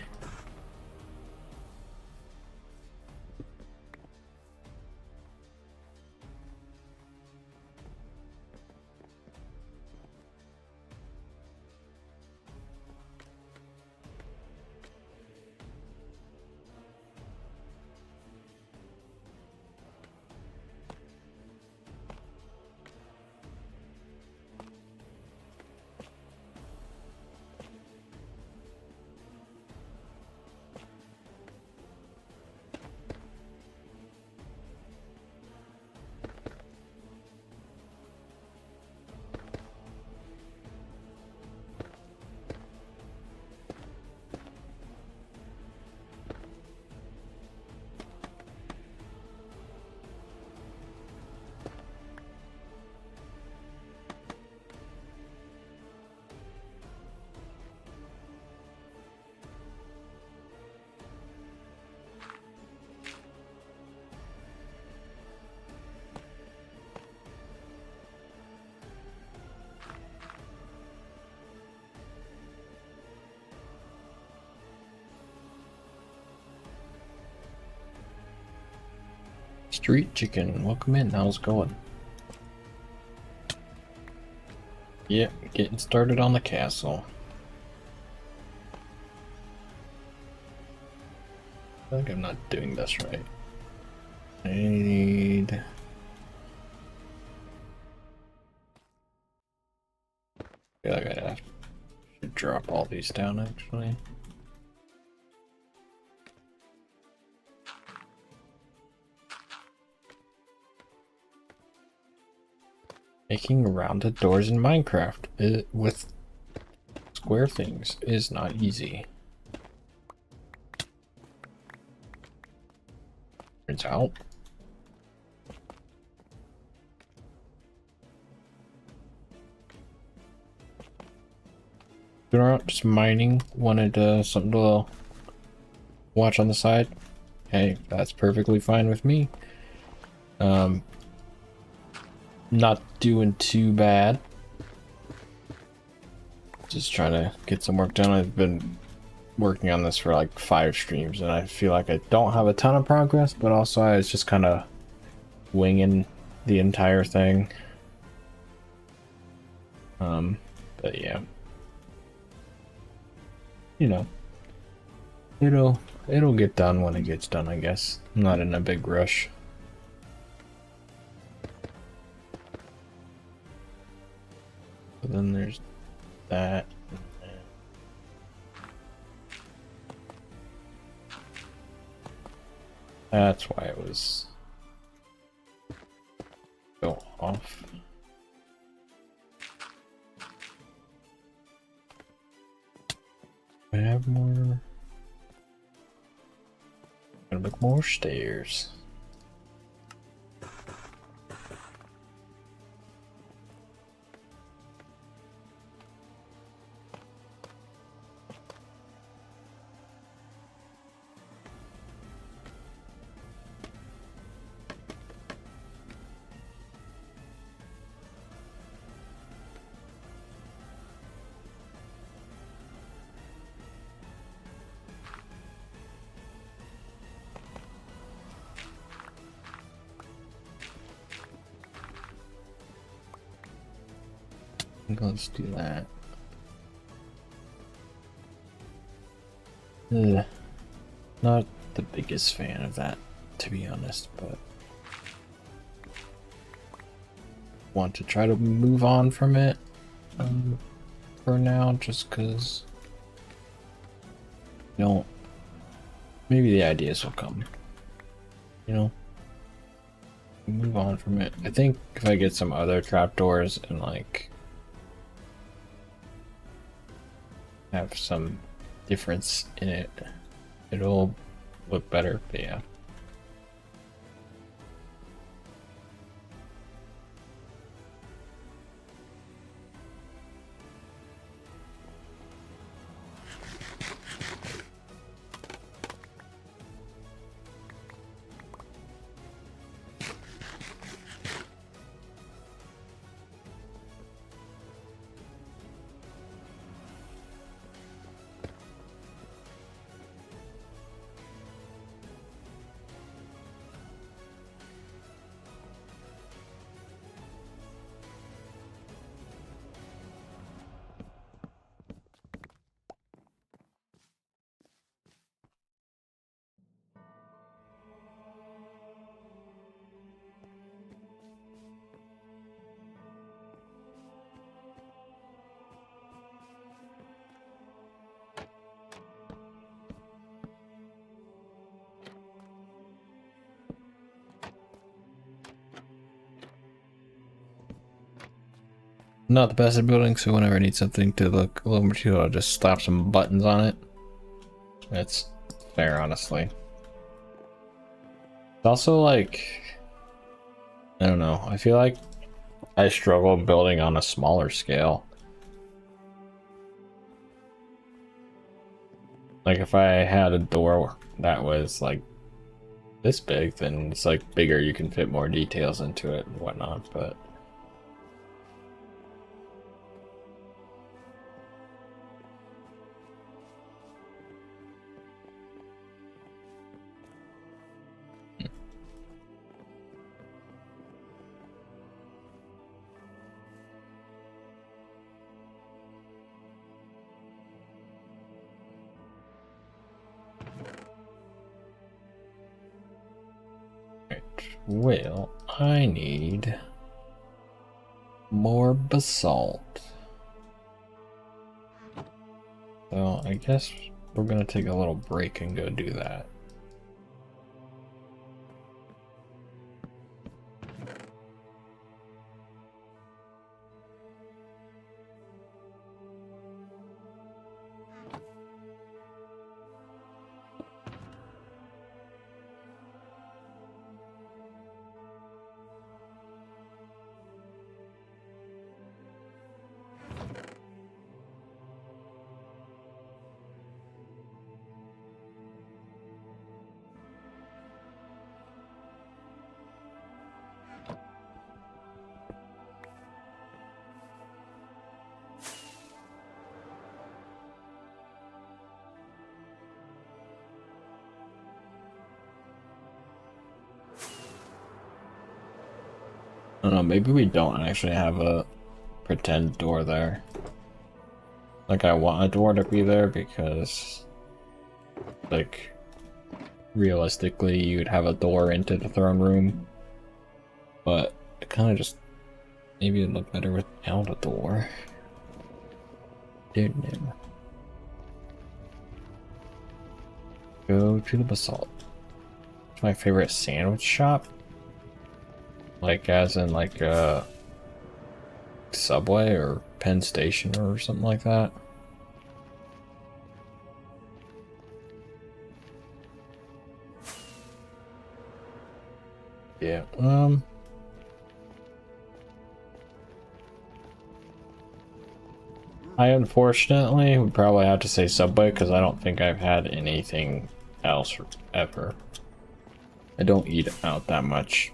Street chicken, welcome in. How's it going? Yep, getting started on the castle. I think I'm not doing this right. I need... I feel like I should drop all these down actually. Making rounded doors in Minecraft with square things is not easy. Turns out. Just mining, wanted something to watch on the side. Hey, that's perfectly fine with me. Not doing too bad. Just trying to get some work done. I've been working on this for like 5 streams and I feel like I don't have a ton of progress, but also I was just kind of winging the entire thing. But yeah. You know, it'll get done when it gets done, I guess. I'm not in a big rush. But then there's that. That's why it was go off. I have more. Gonna make more stairs. Let's do that. Ugh. Not the biggest fan of that, to be honest, but want to try to move on from it for now, just because maybe the ideas will come, move on from it. I think if I get some other trapdoors and like have some difference in it, it'll look better, but yeah. Not the best at building, so whenever I need something to look a little more cute, I'll just slap some buttons on it. It's fair, honestly. It's also like, I don't know, I feel like I struggle building on a smaller scale. Like if I had a door that was like this big, then it's like bigger, you can fit more details into it and whatnot, but well, I need more basalt. So I guess we're gonna take a little break and go do that. I don't know, maybe we don't actually have a pretend door there. Like I want a door to be there because like realistically you'd have a door into the throne room, but it kind of just maybe it'd look better without a door. Don't know. Go to the basalt. It's my favorite sandwich shop. Like as in like a Subway or Penn Station or something like that. Yeah. I unfortunately would probably have to say Subway because I don't think I've had anything else ever. I don't eat out that much.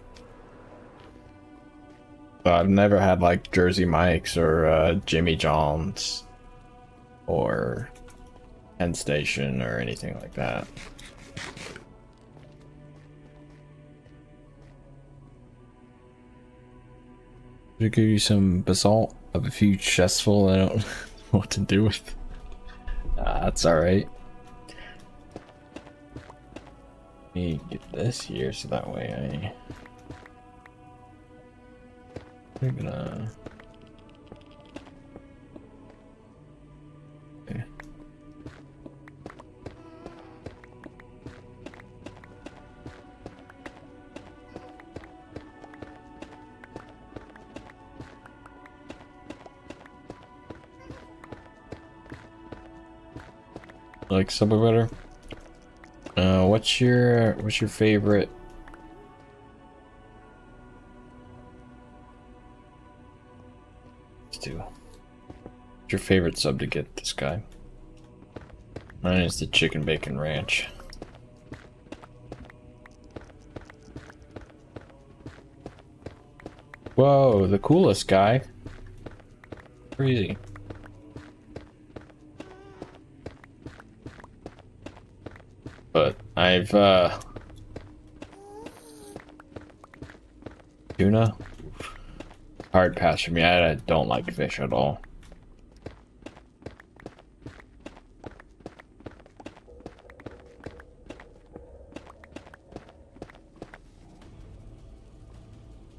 But I've never had like Jersey Mike's or Jimmy John's or Penn Station or anything like that. Should I give you some basalt? I have a few chests full I don't know what to do with. That's alright. Let me get this here so that way I'm gonna... Okay. Like Subway better? What's your favorite? Let's do. What's your favorite sub to get this guy? Mine is the chicken bacon ranch. Whoa, the coolest guy. Crazy. But I've tuna, hard pass for me. I don't like fish at all.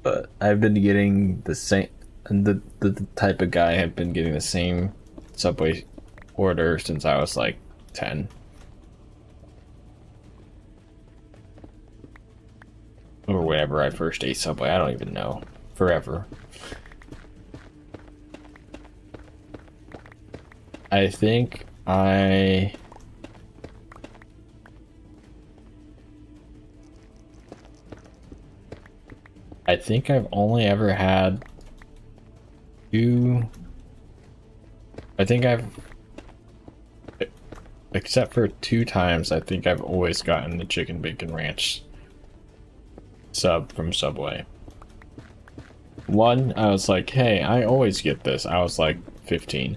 But I've been getting the same, and the type of guy I've been getting the same Subway order since I was like 10. Or whenever I first ate Subway, I don't even know. Forever. I think I think I've only ever had two. I think I've, except for 2 times, I think I've always gotten the chicken bacon ranch sub from Subway. One, I was like, hey, I always get this. I was like 15.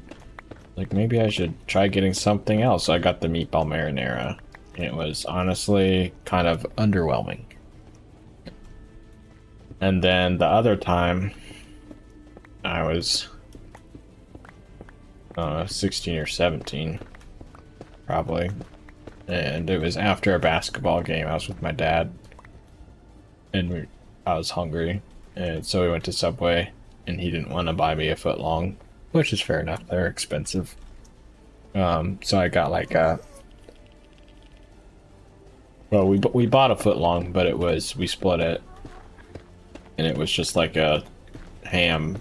Like, maybe I should try getting something else. I got the meatball marinara. It was honestly kind of underwhelming. And then the other time, I was 16 or 17, probably. And it was after a basketball game. I was with my dad. And I was hungry, and so we went to Subway, and he didn't want to buy me a foot long, which is fair enough. They're expensive. So I got like a. Well, we bought a foot long, but we split it, and it was just like a ham,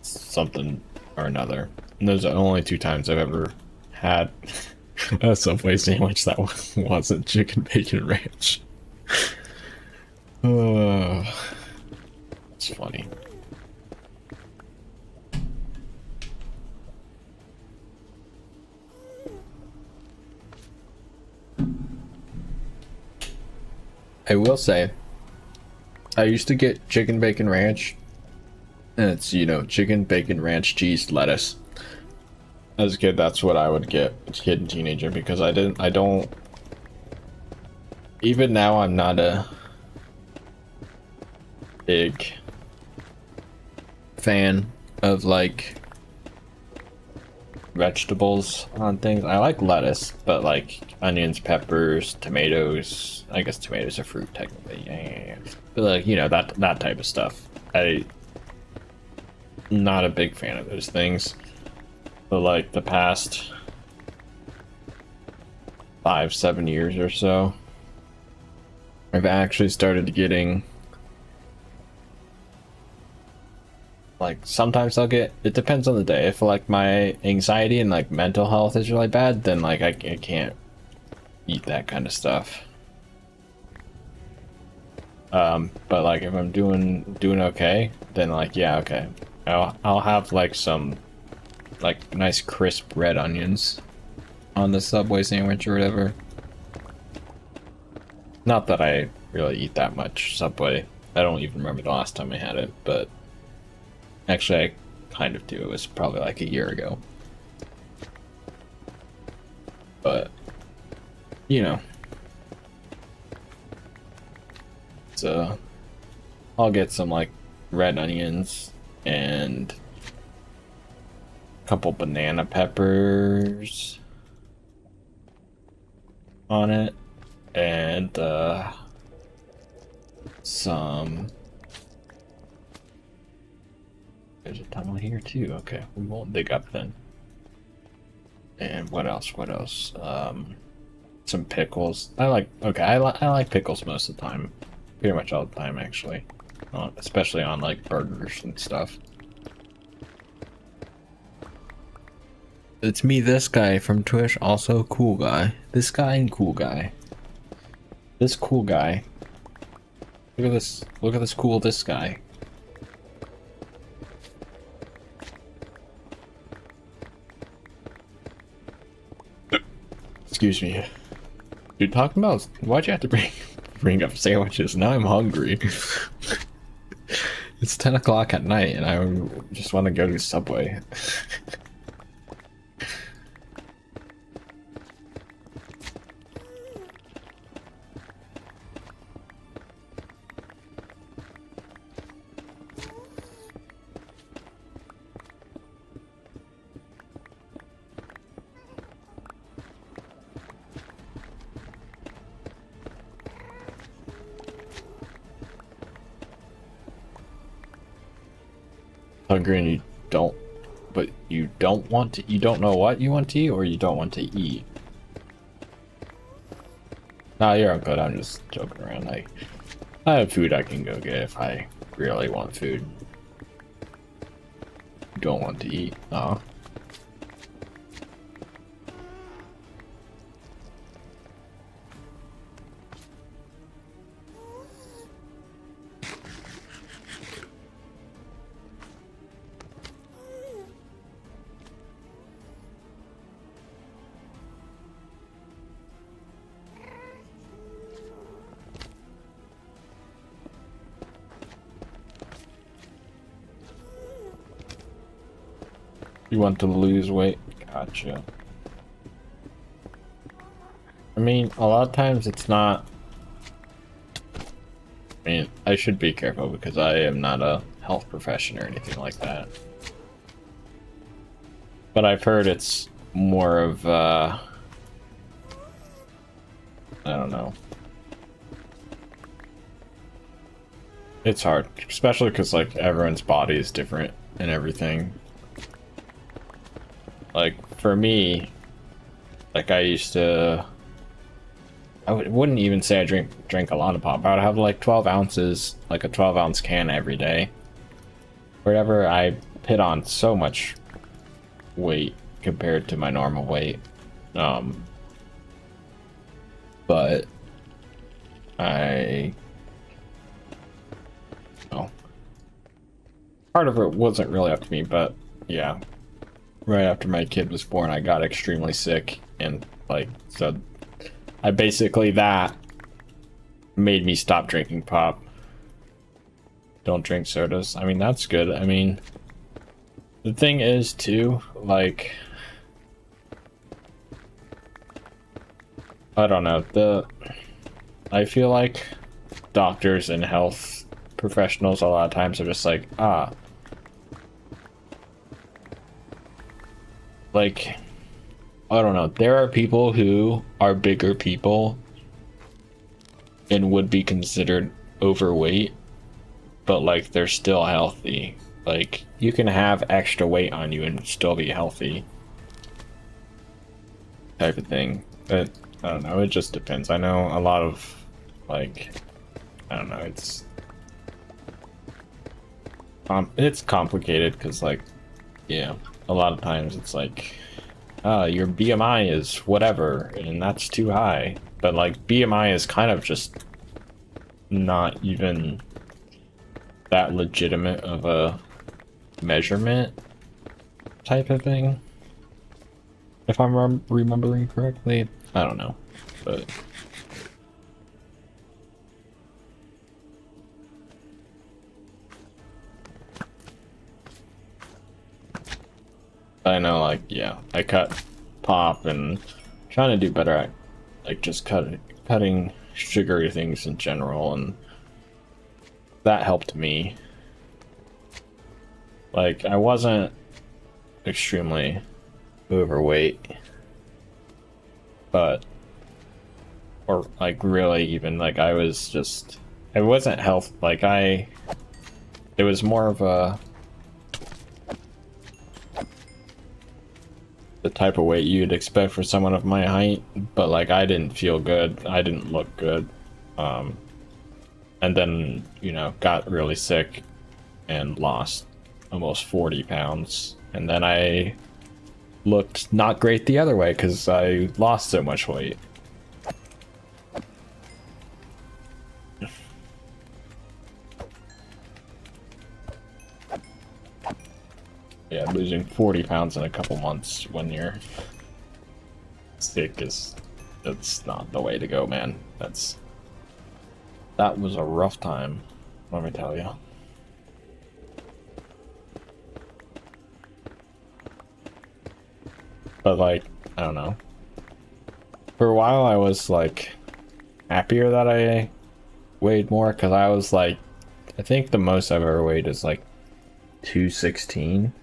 something or another. And those are the only 2 times I've ever had a Subway sandwich that wasn't chicken bacon ranch. It's funny. I will say, I used to get chicken bacon ranch, and it's, you know, chicken bacon ranch cheese lettuce. As a kid, that's what I would get as a kid and teenager, because I don't, even now I'm not a big fan of like vegetables on things. I like lettuce, but like onions, peppers, tomatoes. I guess tomatoes are fruit technically. Yeah. But like, you know, that type of stuff. I'm not a big fan of those things. But like the past 5-7 years or so, I've actually started getting, like, sometimes I'll get, it depends on the day. If like my anxiety and like mental health is really bad, then like I can't eat that kind of stuff. But like if I'm doing okay, then like yeah, okay. I'll have like some like nice crisp red onions on the Subway sandwich or whatever. Not that I really eat that much Subway. I don't even remember the last time I had it, but actually I kind of do. It was probably like a year ago. But you know, so I'll get some like red onions and a couple banana peppers on it, and some. There's a tunnel here too. Okay, we won't dig up then. And what else? What else? Some pickles. Okay, I like pickles most of the time. Pretty much all the time, actually. Especially on like burgers and stuff. It's me, this guy from Twitch, also cool guy. This guy and cool guy. This cool guy. Look at this. Look at this cool this guy. Excuse me. You're talking about why'd you have to bring up sandwiches? Now I'm hungry. It's 10 o'clock at night and I just want to go to Subway. Hungry and you don't want to, you don't know what you want to eat or you don't want to eat. Nah, you're all good. I'm just joking around. I have food I can go get if I really want food. Don't want to eat. Aw. You want to lose weight? Gotcha. I mean, a lot of times it's not. I mean, I should be careful because I am not a health profession or anything like that. But I've heard it's more of, I don't know. It's hard, especially because, like, everyone's body is different and everything. Like, for me, like, I used to... wouldn't even say I drink a lot of pop. I would have, like, 12 ounces, like a 12-ounce can every day. Whatever, I put on so much weight compared to my normal weight. But well, part of it wasn't really up to me, but yeah, right after my kid was born, I got extremely sick, and like, so I basically, that made me stop drinking pop. Don't drink sodas. I mean, that's good. I mean, the thing is too, like, I don't know, I feel like doctors and health professionals a lot of times are just like, like, I don't know, there are people who are bigger people and would be considered overweight, but like they're still healthy. Like, you can have extra weight on you and still be healthy, type of thing. But I don't know, it just depends. I know a lot of, like, I don't know, it's complicated because, like, yeah, a lot of times it's like, your BMI is whatever and that's too high, but like BMI is kind of just not even that legitimate of a measurement type of thing. If I'm remembering correctly, I don't know, but I know, like, yeah, I cut pop and trying to do better at like just cutting sugary things in general, and that helped me. Like, I wasn't extremely overweight, but or like really even like I was just it wasn't health like it was more of a the type of weight you'd expect for someone of my height, but like I didn't feel good, I didn't look good, and then, you know, got really sick and lost almost 40 pounds, and then I looked not great the other way because I lost so much weight. Yeah, losing 40 pounds in a couple months when you're sick that's not the way to go, man. That was a rough time, let me tell you. But like, I don't know. For a while I was like happier that I weighed more, because I was like, I think the most I've ever weighed is like 216.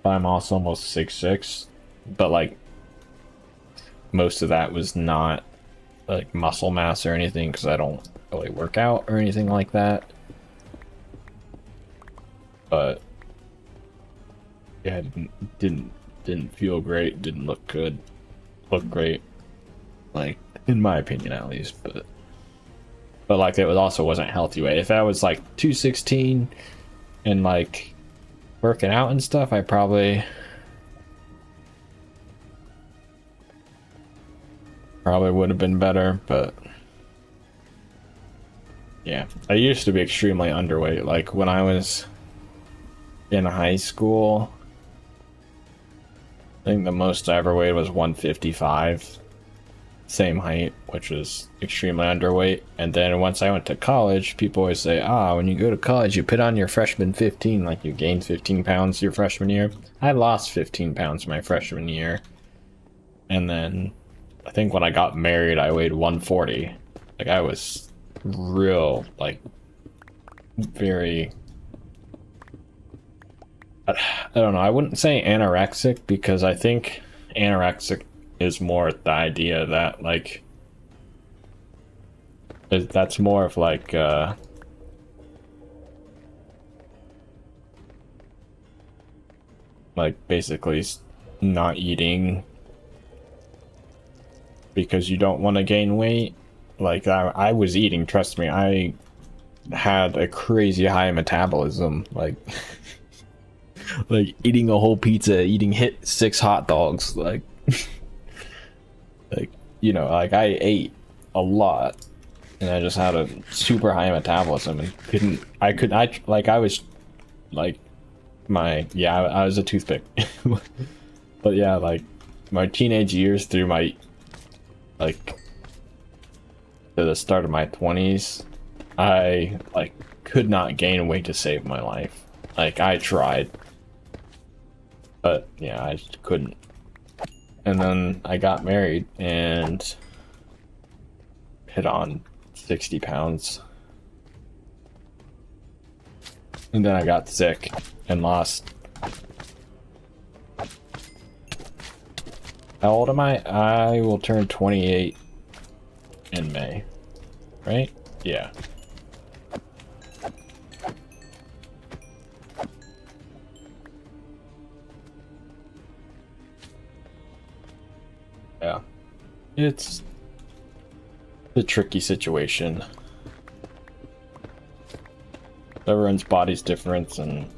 I'm also almost 6'6", but like most of that was not like muscle mass or anything, because I don't really work out or anything like that. But yeah, didn't feel great, didn't look good, look great, like in my opinion at least. But like it was also wasn't healthy weight. If I was like 216 and like working out and stuff, I probably would have been better. But yeah, I used to be extremely underweight. Like when I was in high school, I think the most I ever weighed was 155, same height, which was extremely underweight. And then once I went to college, people always say, when you go to college, you put on your freshman 15, like you gained 15 pounds your freshman year. I lost 15 pounds my freshman year. And then I think when I got married, I weighed 140. Like I was real, like very, I don't know, I wouldn't say anorexic, because I think anorexic is more the idea that like that's more of like basically not eating because you don't want to gain weight. Like I was eating, trust me, I had a crazy high metabolism, like like eating a whole pizza, eating 6 hot dogs, like like, you know, like I ate a lot and I just had a super high metabolism and I was like I was a toothpick. But yeah, like my teenage years through my like to the start of my 20s, I like could not gain weight to save my life. Like I tried, but yeah, I just couldn't. And then I got married and hit on 60 pounds. And then I got sick and lost. How old am I? I will turn 28 in May. Right? Yeah. Yeah. It's a tricky situation. Everyone's body's different, and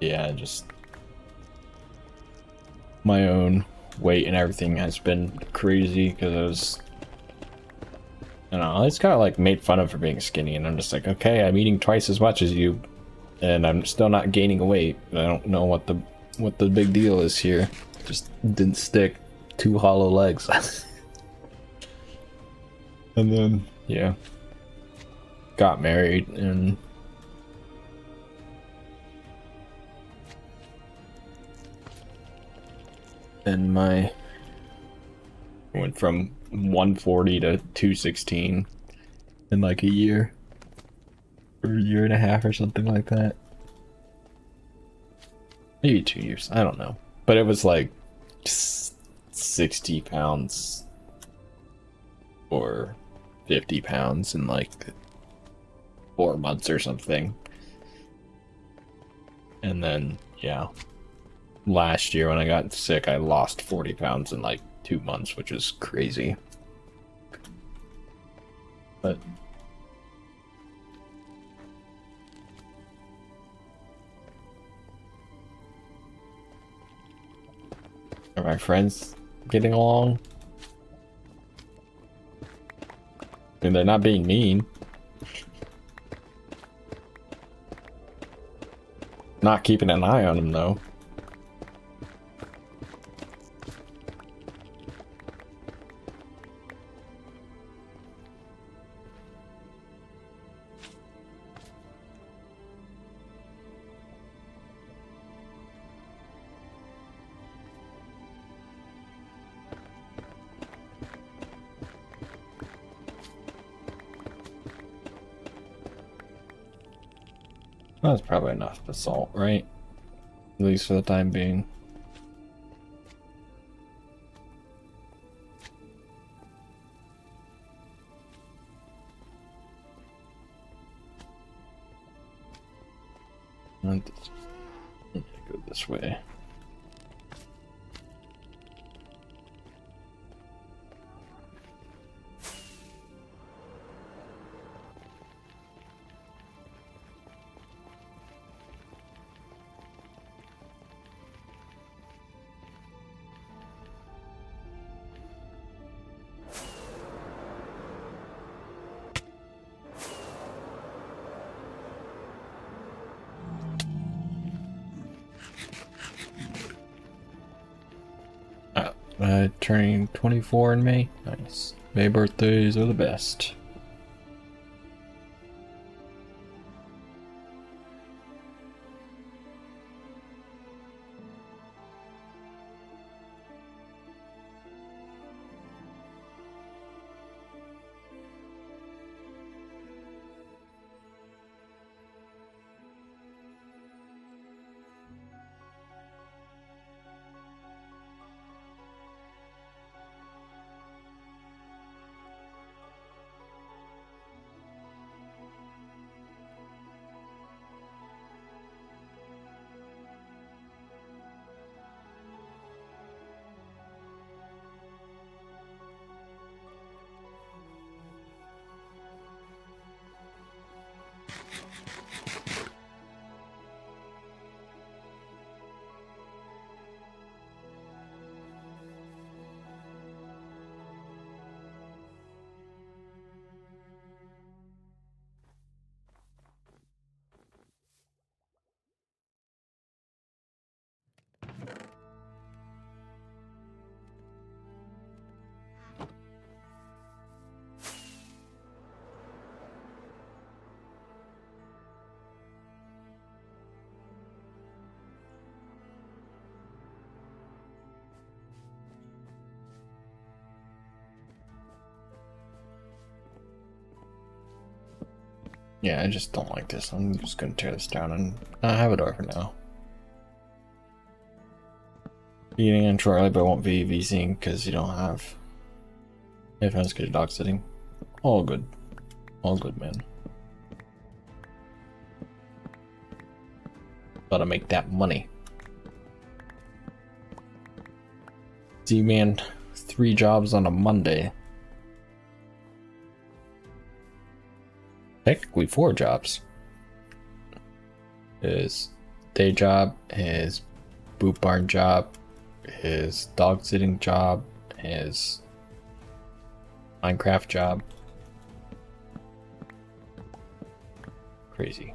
yeah, just my own weight and everything has been crazy because I was I don't know, I just kind of like made fun of for being skinny, and I'm just like, okay, I'm eating twice as much as you, and I'm still not gaining weight. I don't know what the big deal is here. Just didn't stick. Two hollow legs. And then yeah, got married and my went from 140 to 216 in like a year or a year and a half or something like that. Maybe 2 years, I don't know. But it was like 60 pounds or 50 pounds in like 4 months or something. And then, yeah, last year when I got sick, I lost 40 pounds in like 2 months, which is crazy. But are my friends getting along? I mean, they're not being mean. Not keeping an eye on them, though. That's probably enough assault, right? At least for the time being. Let me go this way. Turning 24 in May. Nice. May birthdays are the best. Yeah, I just don't like this. I'm just gonna tear this down and not have a door for now. Eating and Charlie, but won't be VCing because you don't have. If I just get dog sitting. All good. All good, man. Gotta make that money. See, man, 3 jobs on a Monday. Technically 4 jobs. His day job, his boot barn job, his dog sitting job, his Minecraft job. Crazy.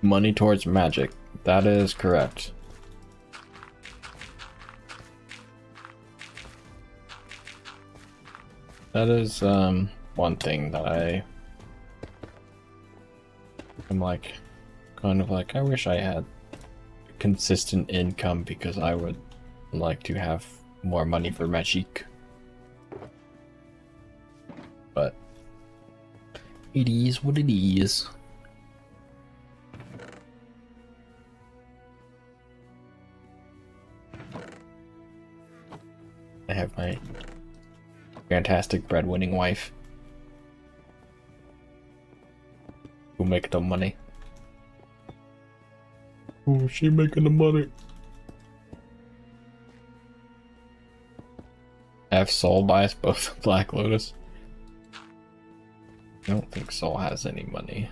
Money towards magic. That is correct. That is one thing that I'm like kind of like I wish I had consistent income because I would like to have more money for magic. But it is what it is. I have my fantastic breadwinning wife who make the money. Oh, she making the money. Have Soul buys both Black Lotus. I don't think Soul has any money.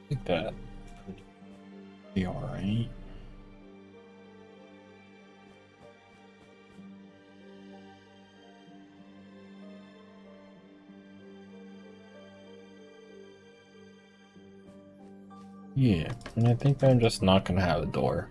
I think that be alright. Yeah, and I think I'm just not gonna have a door.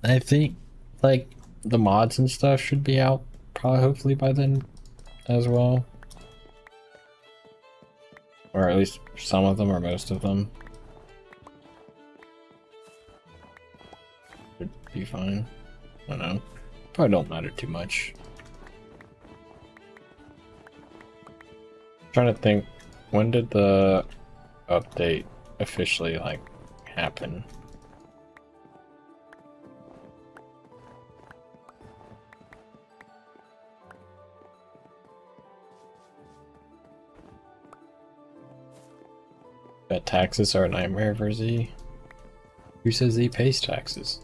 I think like the mods and stuff should be out probably hopefully by then as well, or at least some of them or most of them. Should be fine. I don't know. Probably don't matter too much. Trying to think, when did the update officially like happen? That taxes are a nightmare for Z. Who says Z pays taxes?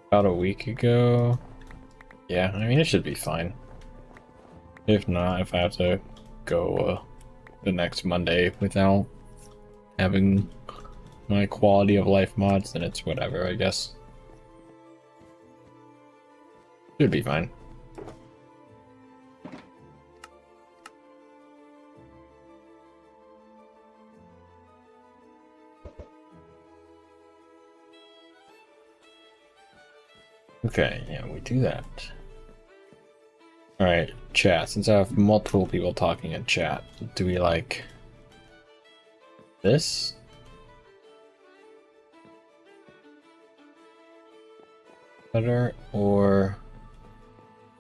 About a week ago. Yeah, I mean it should be fine. If not, if I have to go the next Monday without having my quality of life mods, then it's whatever, I guess. Should be fine. Okay, yeah, we do that. Alright, chat. Since I have multiple people talking in chat, do we like this? Better or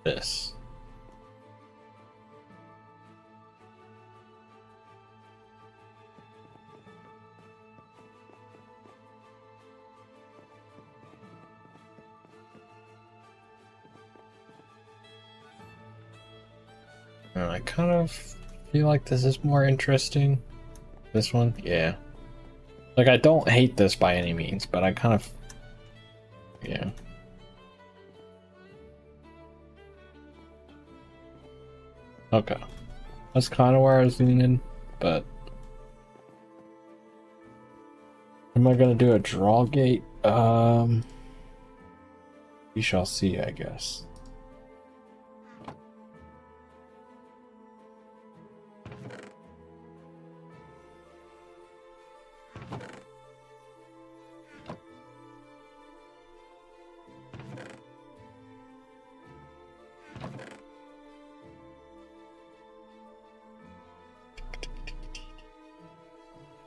this? I kind of feel like this is more interesting. This one? Yeah. Like, I don't hate this by any means, but I kind of... Yeah. Okay. That's kind of where I was leaning, but... Am I gonna do a draw gate? We shall see, I guess.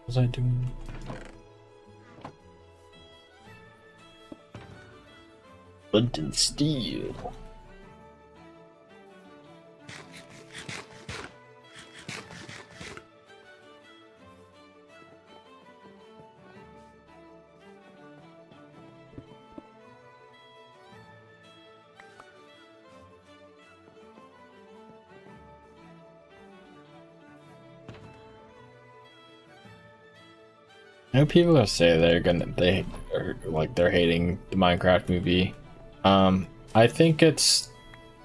What was I doing? Flint and steel. I know people that say they're hating the Minecraft movie. I think it's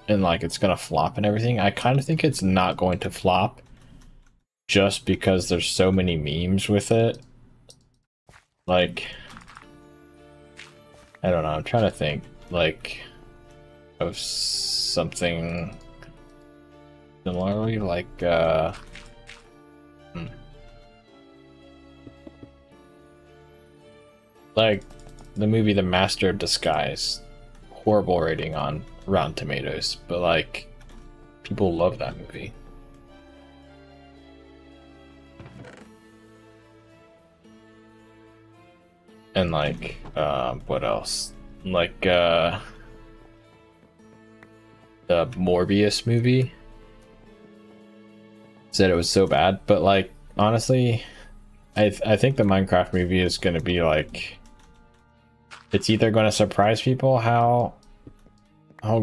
gonna flop and everything. I kind of think it's not going to flop just because there's so many memes with it. Like, I don't know, I'm trying to think like of something similarly like like the movie The Master of Disguise. Horrible rating on Rotten Tomatoes, but like people love that movie. And like what else? Like the Morbius movie said it was so bad, but like honestly I think the Minecraft movie is going to be like, it's either going to surprise people how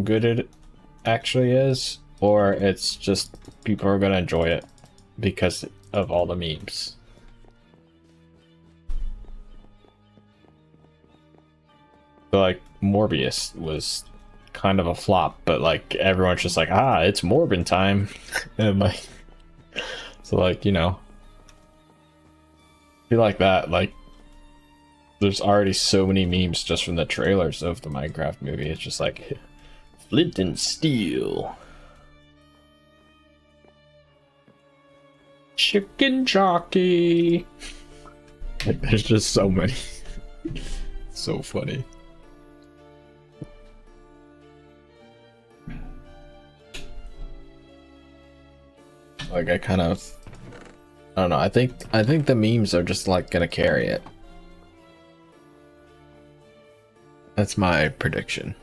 good it actually is, or it's just people are going to enjoy it because of all the memes. So like Morbius was kind of a flop, but like everyone's just like, it's Morbin time. And like, so like, you know, feel like that, like there's already so many memes just from the trailers of the Minecraft movie. It's just like flint and steel, chicken jockey. Like, there's just so many. So funny. Like I don't know. I think the memes are just like gonna carry it. That's my prediction.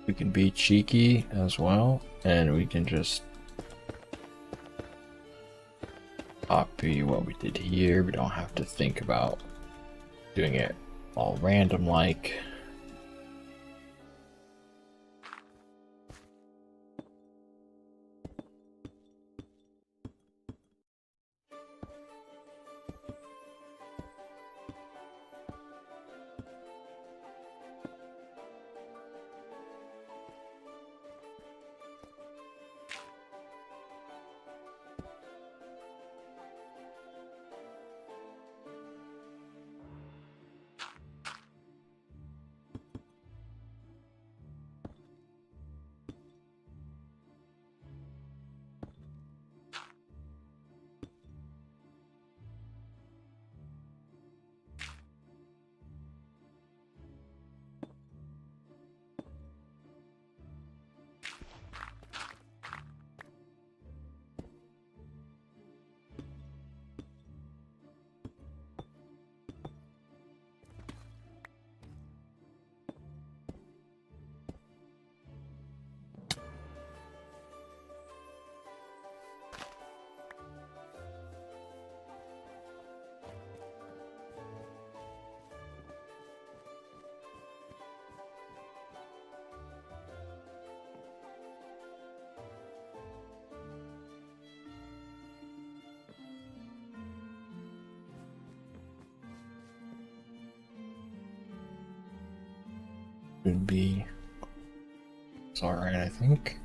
We can be cheeky as well, and we can just copy what we did here. We don't have to think about doing it all random like. Would be. It's alright, I think.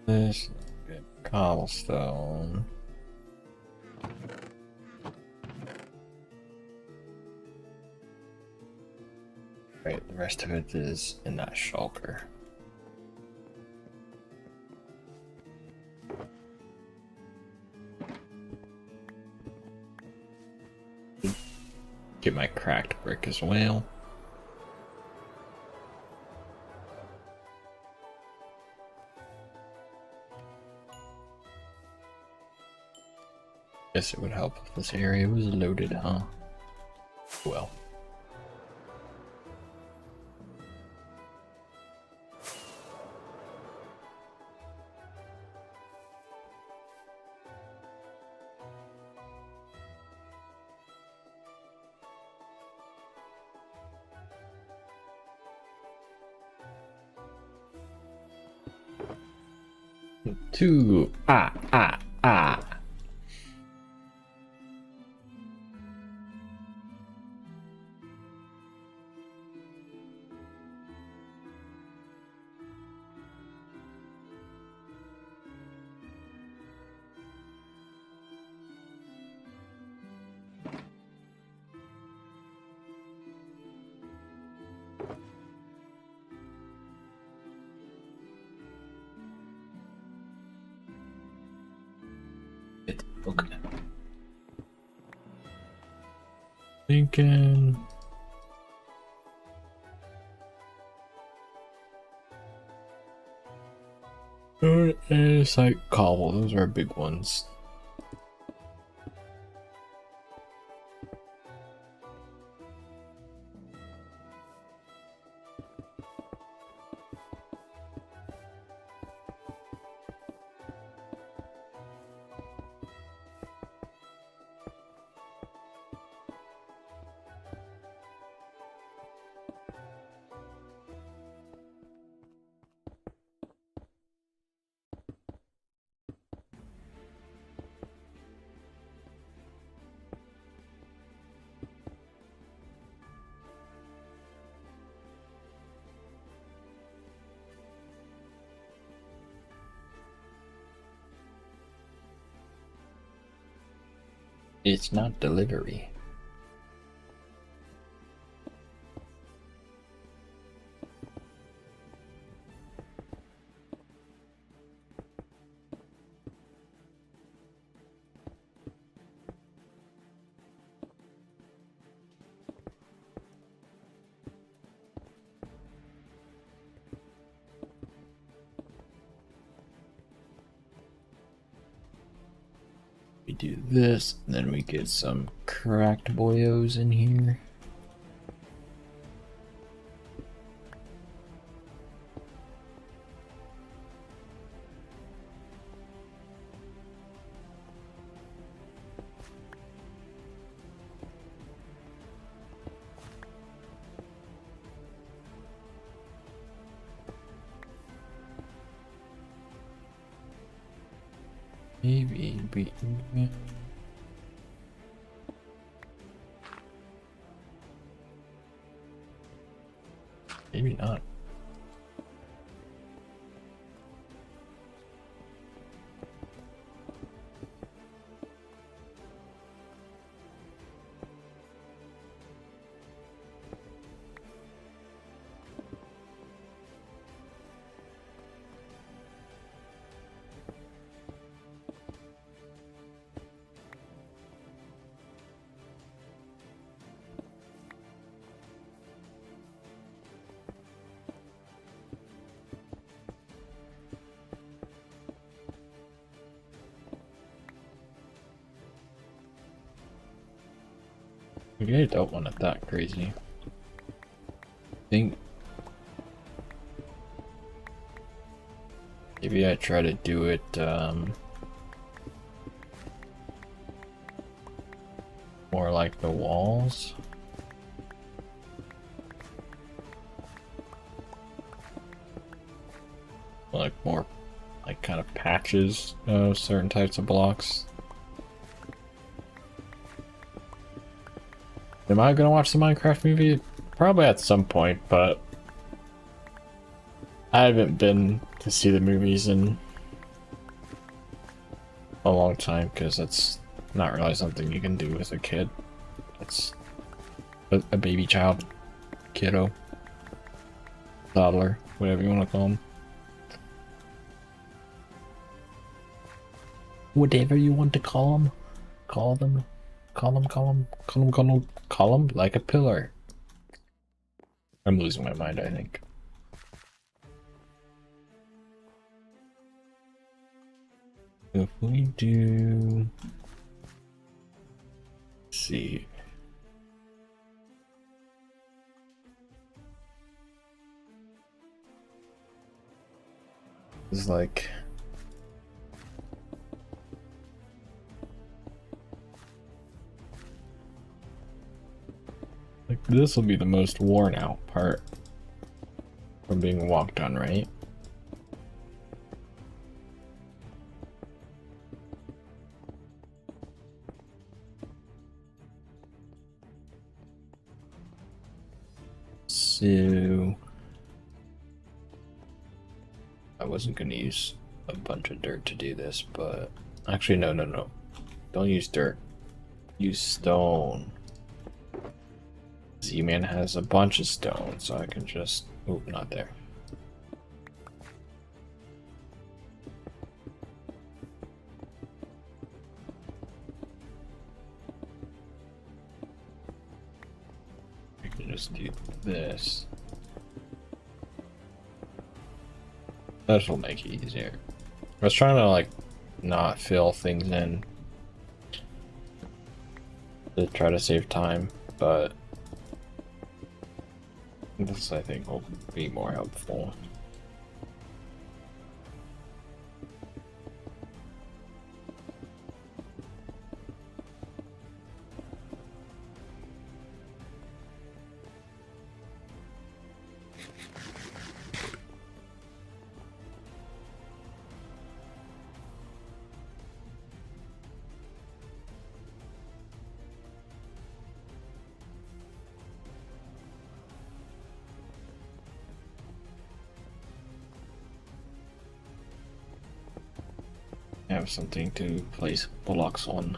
This good cobblestone. Right, the rest of it is in that shulker. Get my cracked brick as well. Guess it would help if this area was loaded, huh? Well. Two. Ah. Okay. Thinking. It's like cobble, those are big ones. It's not delivery. We do this, and then we get some cracked boyos in here. Maybe be maybe not. Maybe I don't want it that crazy. I think maybe I try to do it more like the walls. Like more like kind of patches of certain types of blocks. Am I gonna watch the Minecraft movie? Probably at some point, but I haven't been to see the movies in a long time because that's not really something you can do with a kid. It's a baby child, kiddo, toddler, whatever you want to call them. Whatever you want to call them, call them. Call them like a pillar. I'm losing my mind, I think. If we do... Let's see. It's like... Like, this will be the most worn out part from being walked on, right? So... I wasn't gonna use a bunch of dirt to do this, but... Actually, no. Don't use dirt. Use stone. Z-Man has a bunch of stone, so I can just... Oh, not there. I can just do this. This will make it easier. I was trying to like not fill things in to try to save time, but this I think will be more helpful. Have something to place blocks on.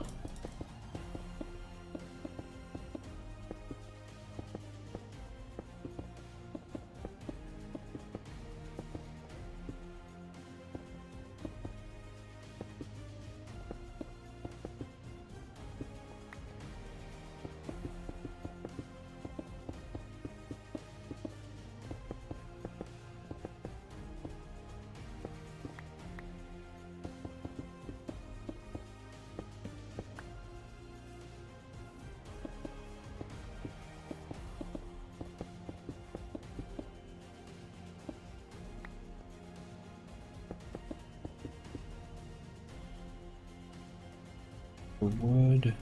Wood.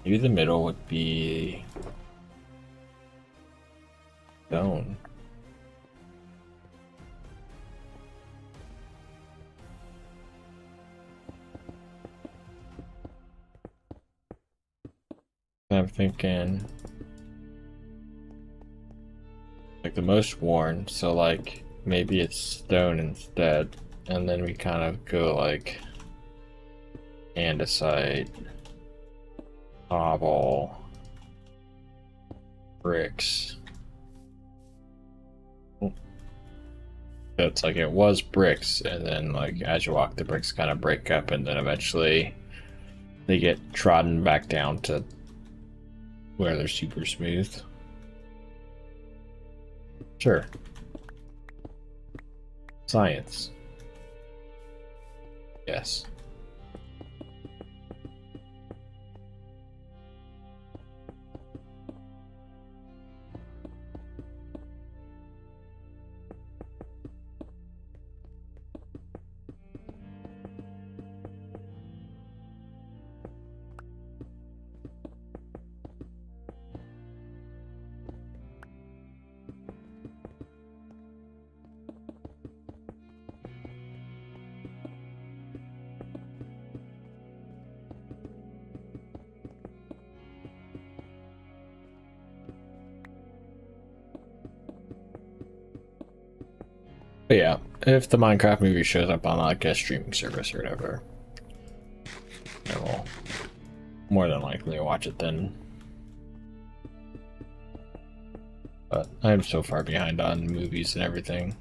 Maybe the middle would be stone. I'm thinking like the most worn, so like maybe it's stone instead, and then we kind of go like andesite, cobble, bricks. It's like it was bricks, and then like as you walk, the bricks kind of break up, and then eventually they get trodden back down to where they're super smooth. Sure. Science. Yes. But yeah, if the Minecraft movie shows up on like a streaming service or whatever, I will more than likely watch it then. But I'm so far behind on movies and everything.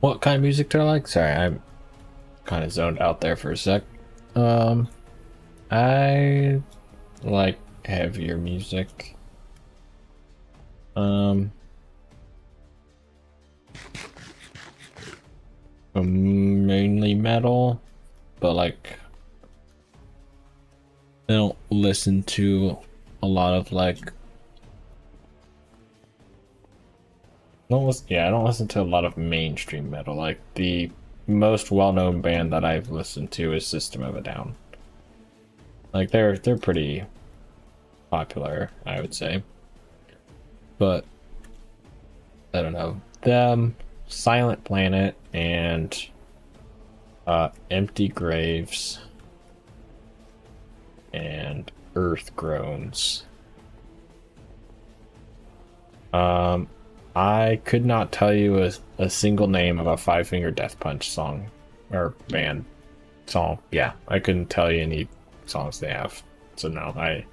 What kind of music do I like? Sorry, I'm kind of zoned out there for a sec. I like heavier music. Um, mainly metal, but like I don't listen to a lot of like I don't listen to a lot of mainstream metal. Like the most well-known band that I've listened to is System of a Down. Like they're pretty popular, I would say. But I don't know. Them, Silent Planet, and Empty Graves and Earth Groans. I could not tell you a single name of a Five Finger Death Punch song or band song. Yeah, I couldn't tell you any songs they have. So no, I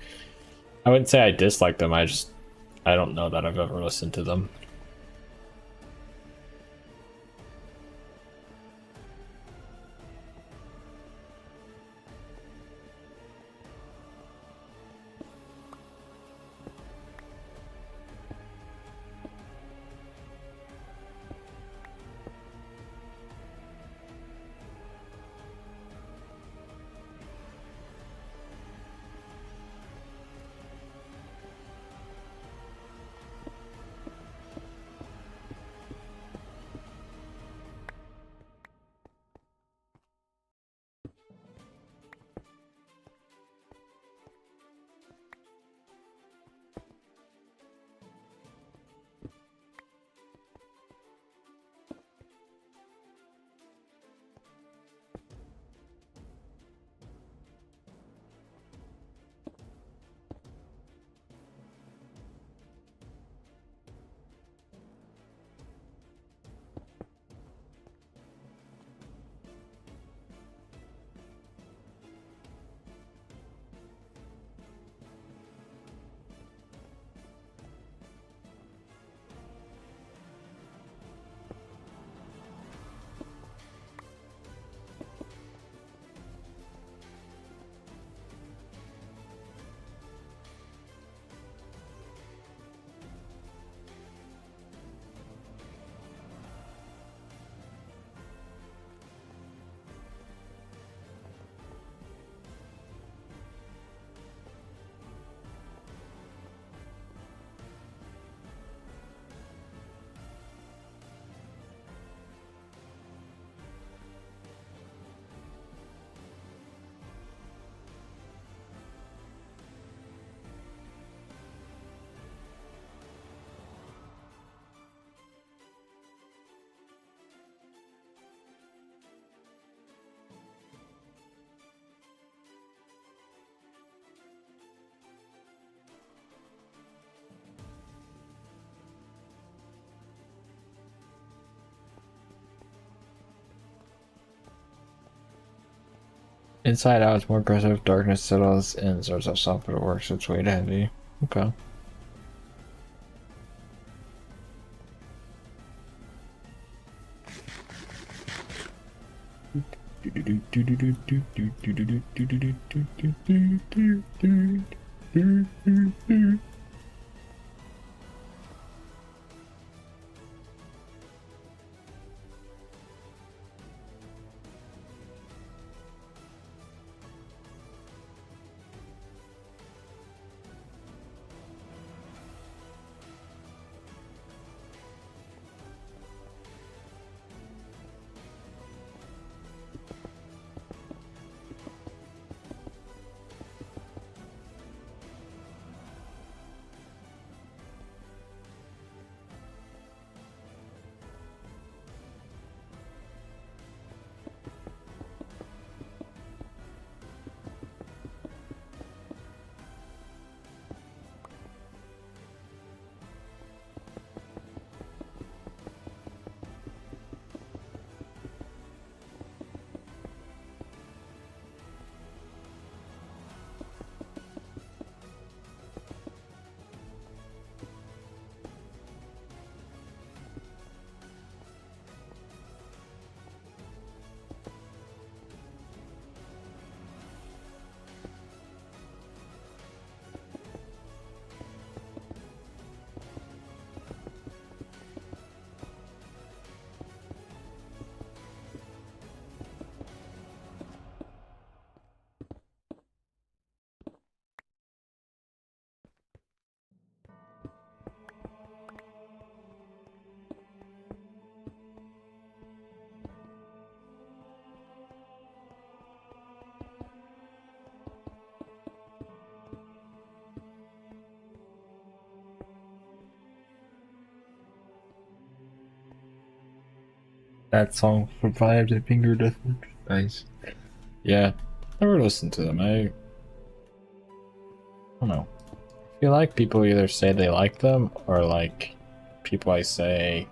wouldn't say I dislike them. I don't know that I've ever listened to them. Inside Out is more aggressive, Darkness settles in, starts off soft, but it works its way to heavy. Okay. that song for vibes and finger distance. Nice. Yeah, never listened to them. I don't know. I feel like people either say they like them or like people I say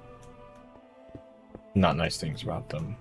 not nice things about them.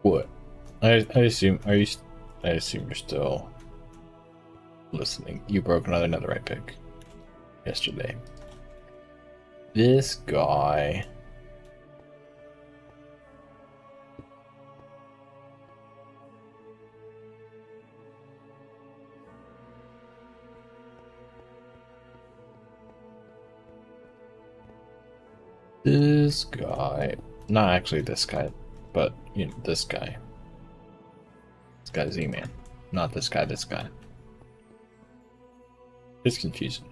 What? I assume I assume you're still listening. You broke another netherite pick yesterday. This guy. This guy. Not actually this guy, but you know, this guy. This guy Z-Man. Not this guy, this guy. It's confusing.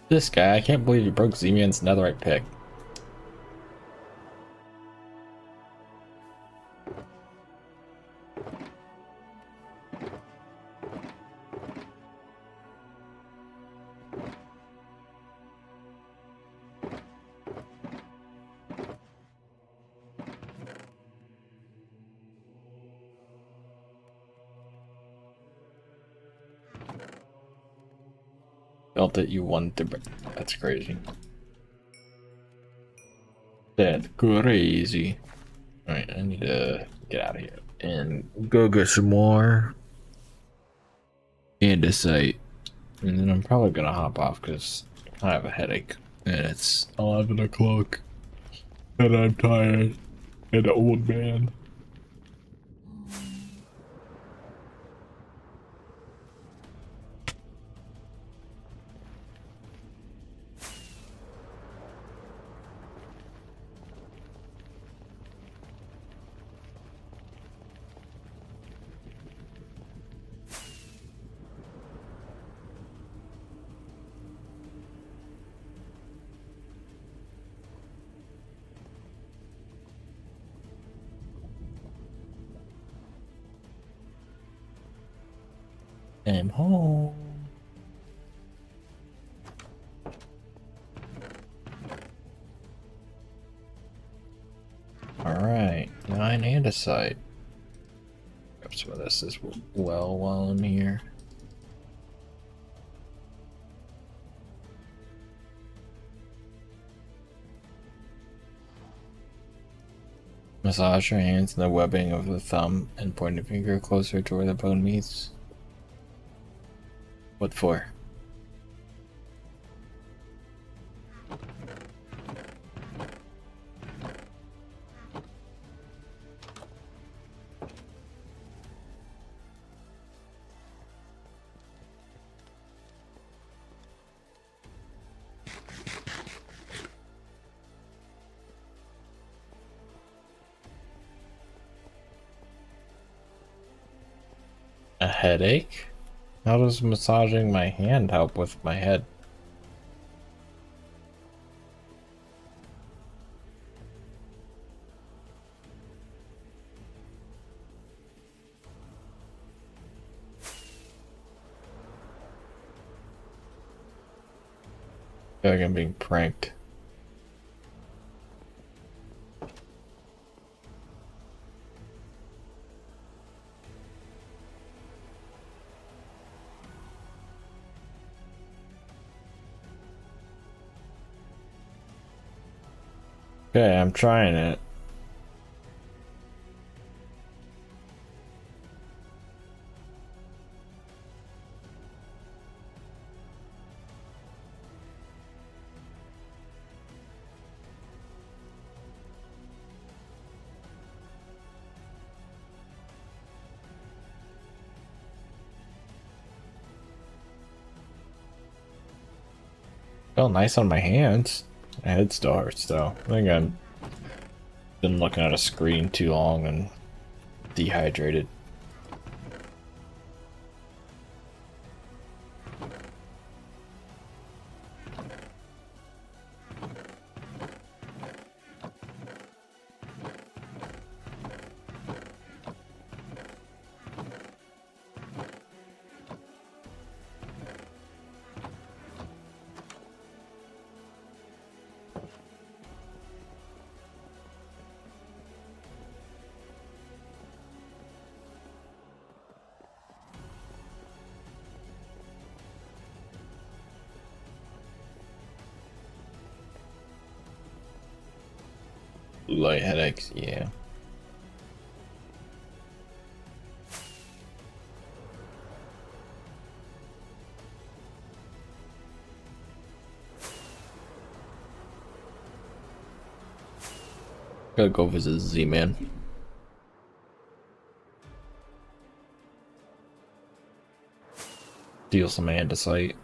This guy, I can't believe you broke Z-Man's netherite pick. Felt that you wanted to break. That's crazy. That's crazy. Alright, I need to get out of here and go get some more andesite. And then I'm probably gonna hop off because I have a headache. And it's 11 o'clock. And I'm tired. And an old man. I'm home. Alright, 9 andesite. Grab some of this as well while I'm here. Massage your hands in the webbing of the thumb and pointer finger closer to where the bone meets. What for? A headache? How does massaging my hand help with my head? I feel like I'm being pranked. Okay, I'm trying it. Felt nice on my hands. My head still hurts though. I think I've been looking at a screen too long and dehydrated. Light headaches, yeah. Gotta go visit Z-Man. Steal some andesite.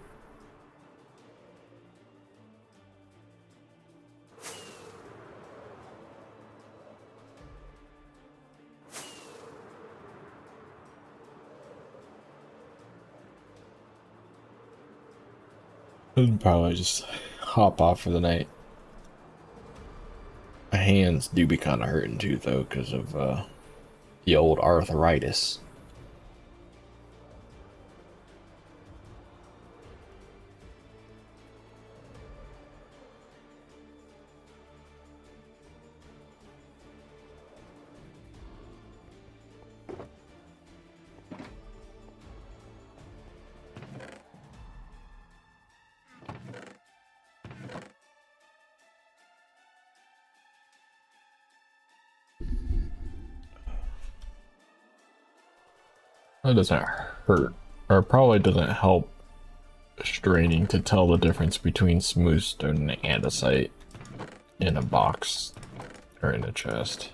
I'd probably just hop off for the night. My hands do be kind of hurting too, though, because of the old arthritis. That doesn't hurt, or probably doesn't help straining to tell the difference between smooth stone and andesite in a box or in a chest.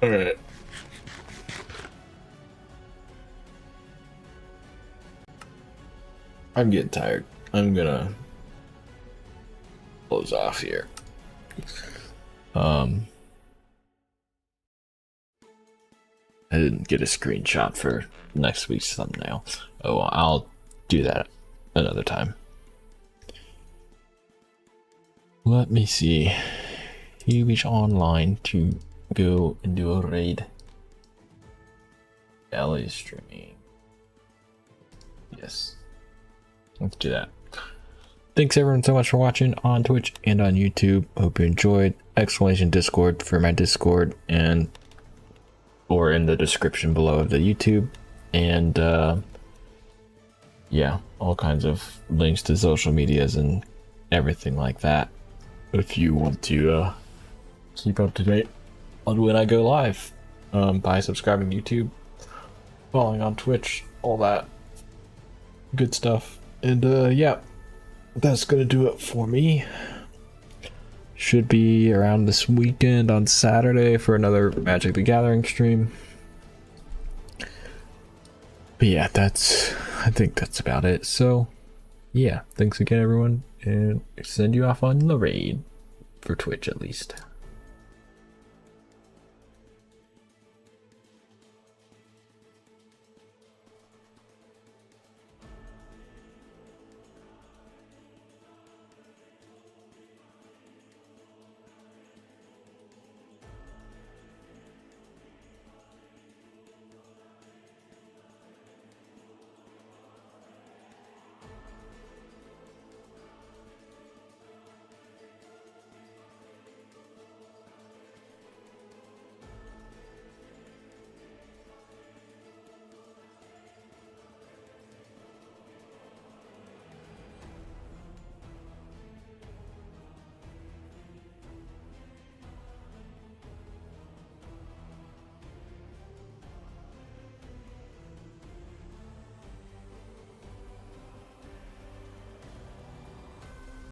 All right. I'm getting tired. I'm gonna close off here. I didn't get a screenshot for next week's thumbnail. Oh, well, I'll do that another time. Let me see. You reach online to go and do a raid. Ellie streaming. Yes. Let's do that. Thanks everyone so much for watching on Twitch and on YouTube. Hope you enjoyed. Exclamation Discord for my Discord and or in the description below of the YouTube. And yeah, all kinds of links to social medias and everything like that. If you want to keep up to date on when I go live by subscribing to YouTube, following on Twitch, all that good stuff. And yeah, that's gonna do it for me. Should be around this weekend on Saturday for another Magic the Gathering stream. But yeah, I think that's about it. So yeah, thanks again everyone, and send you off on the raid for Twitch at least.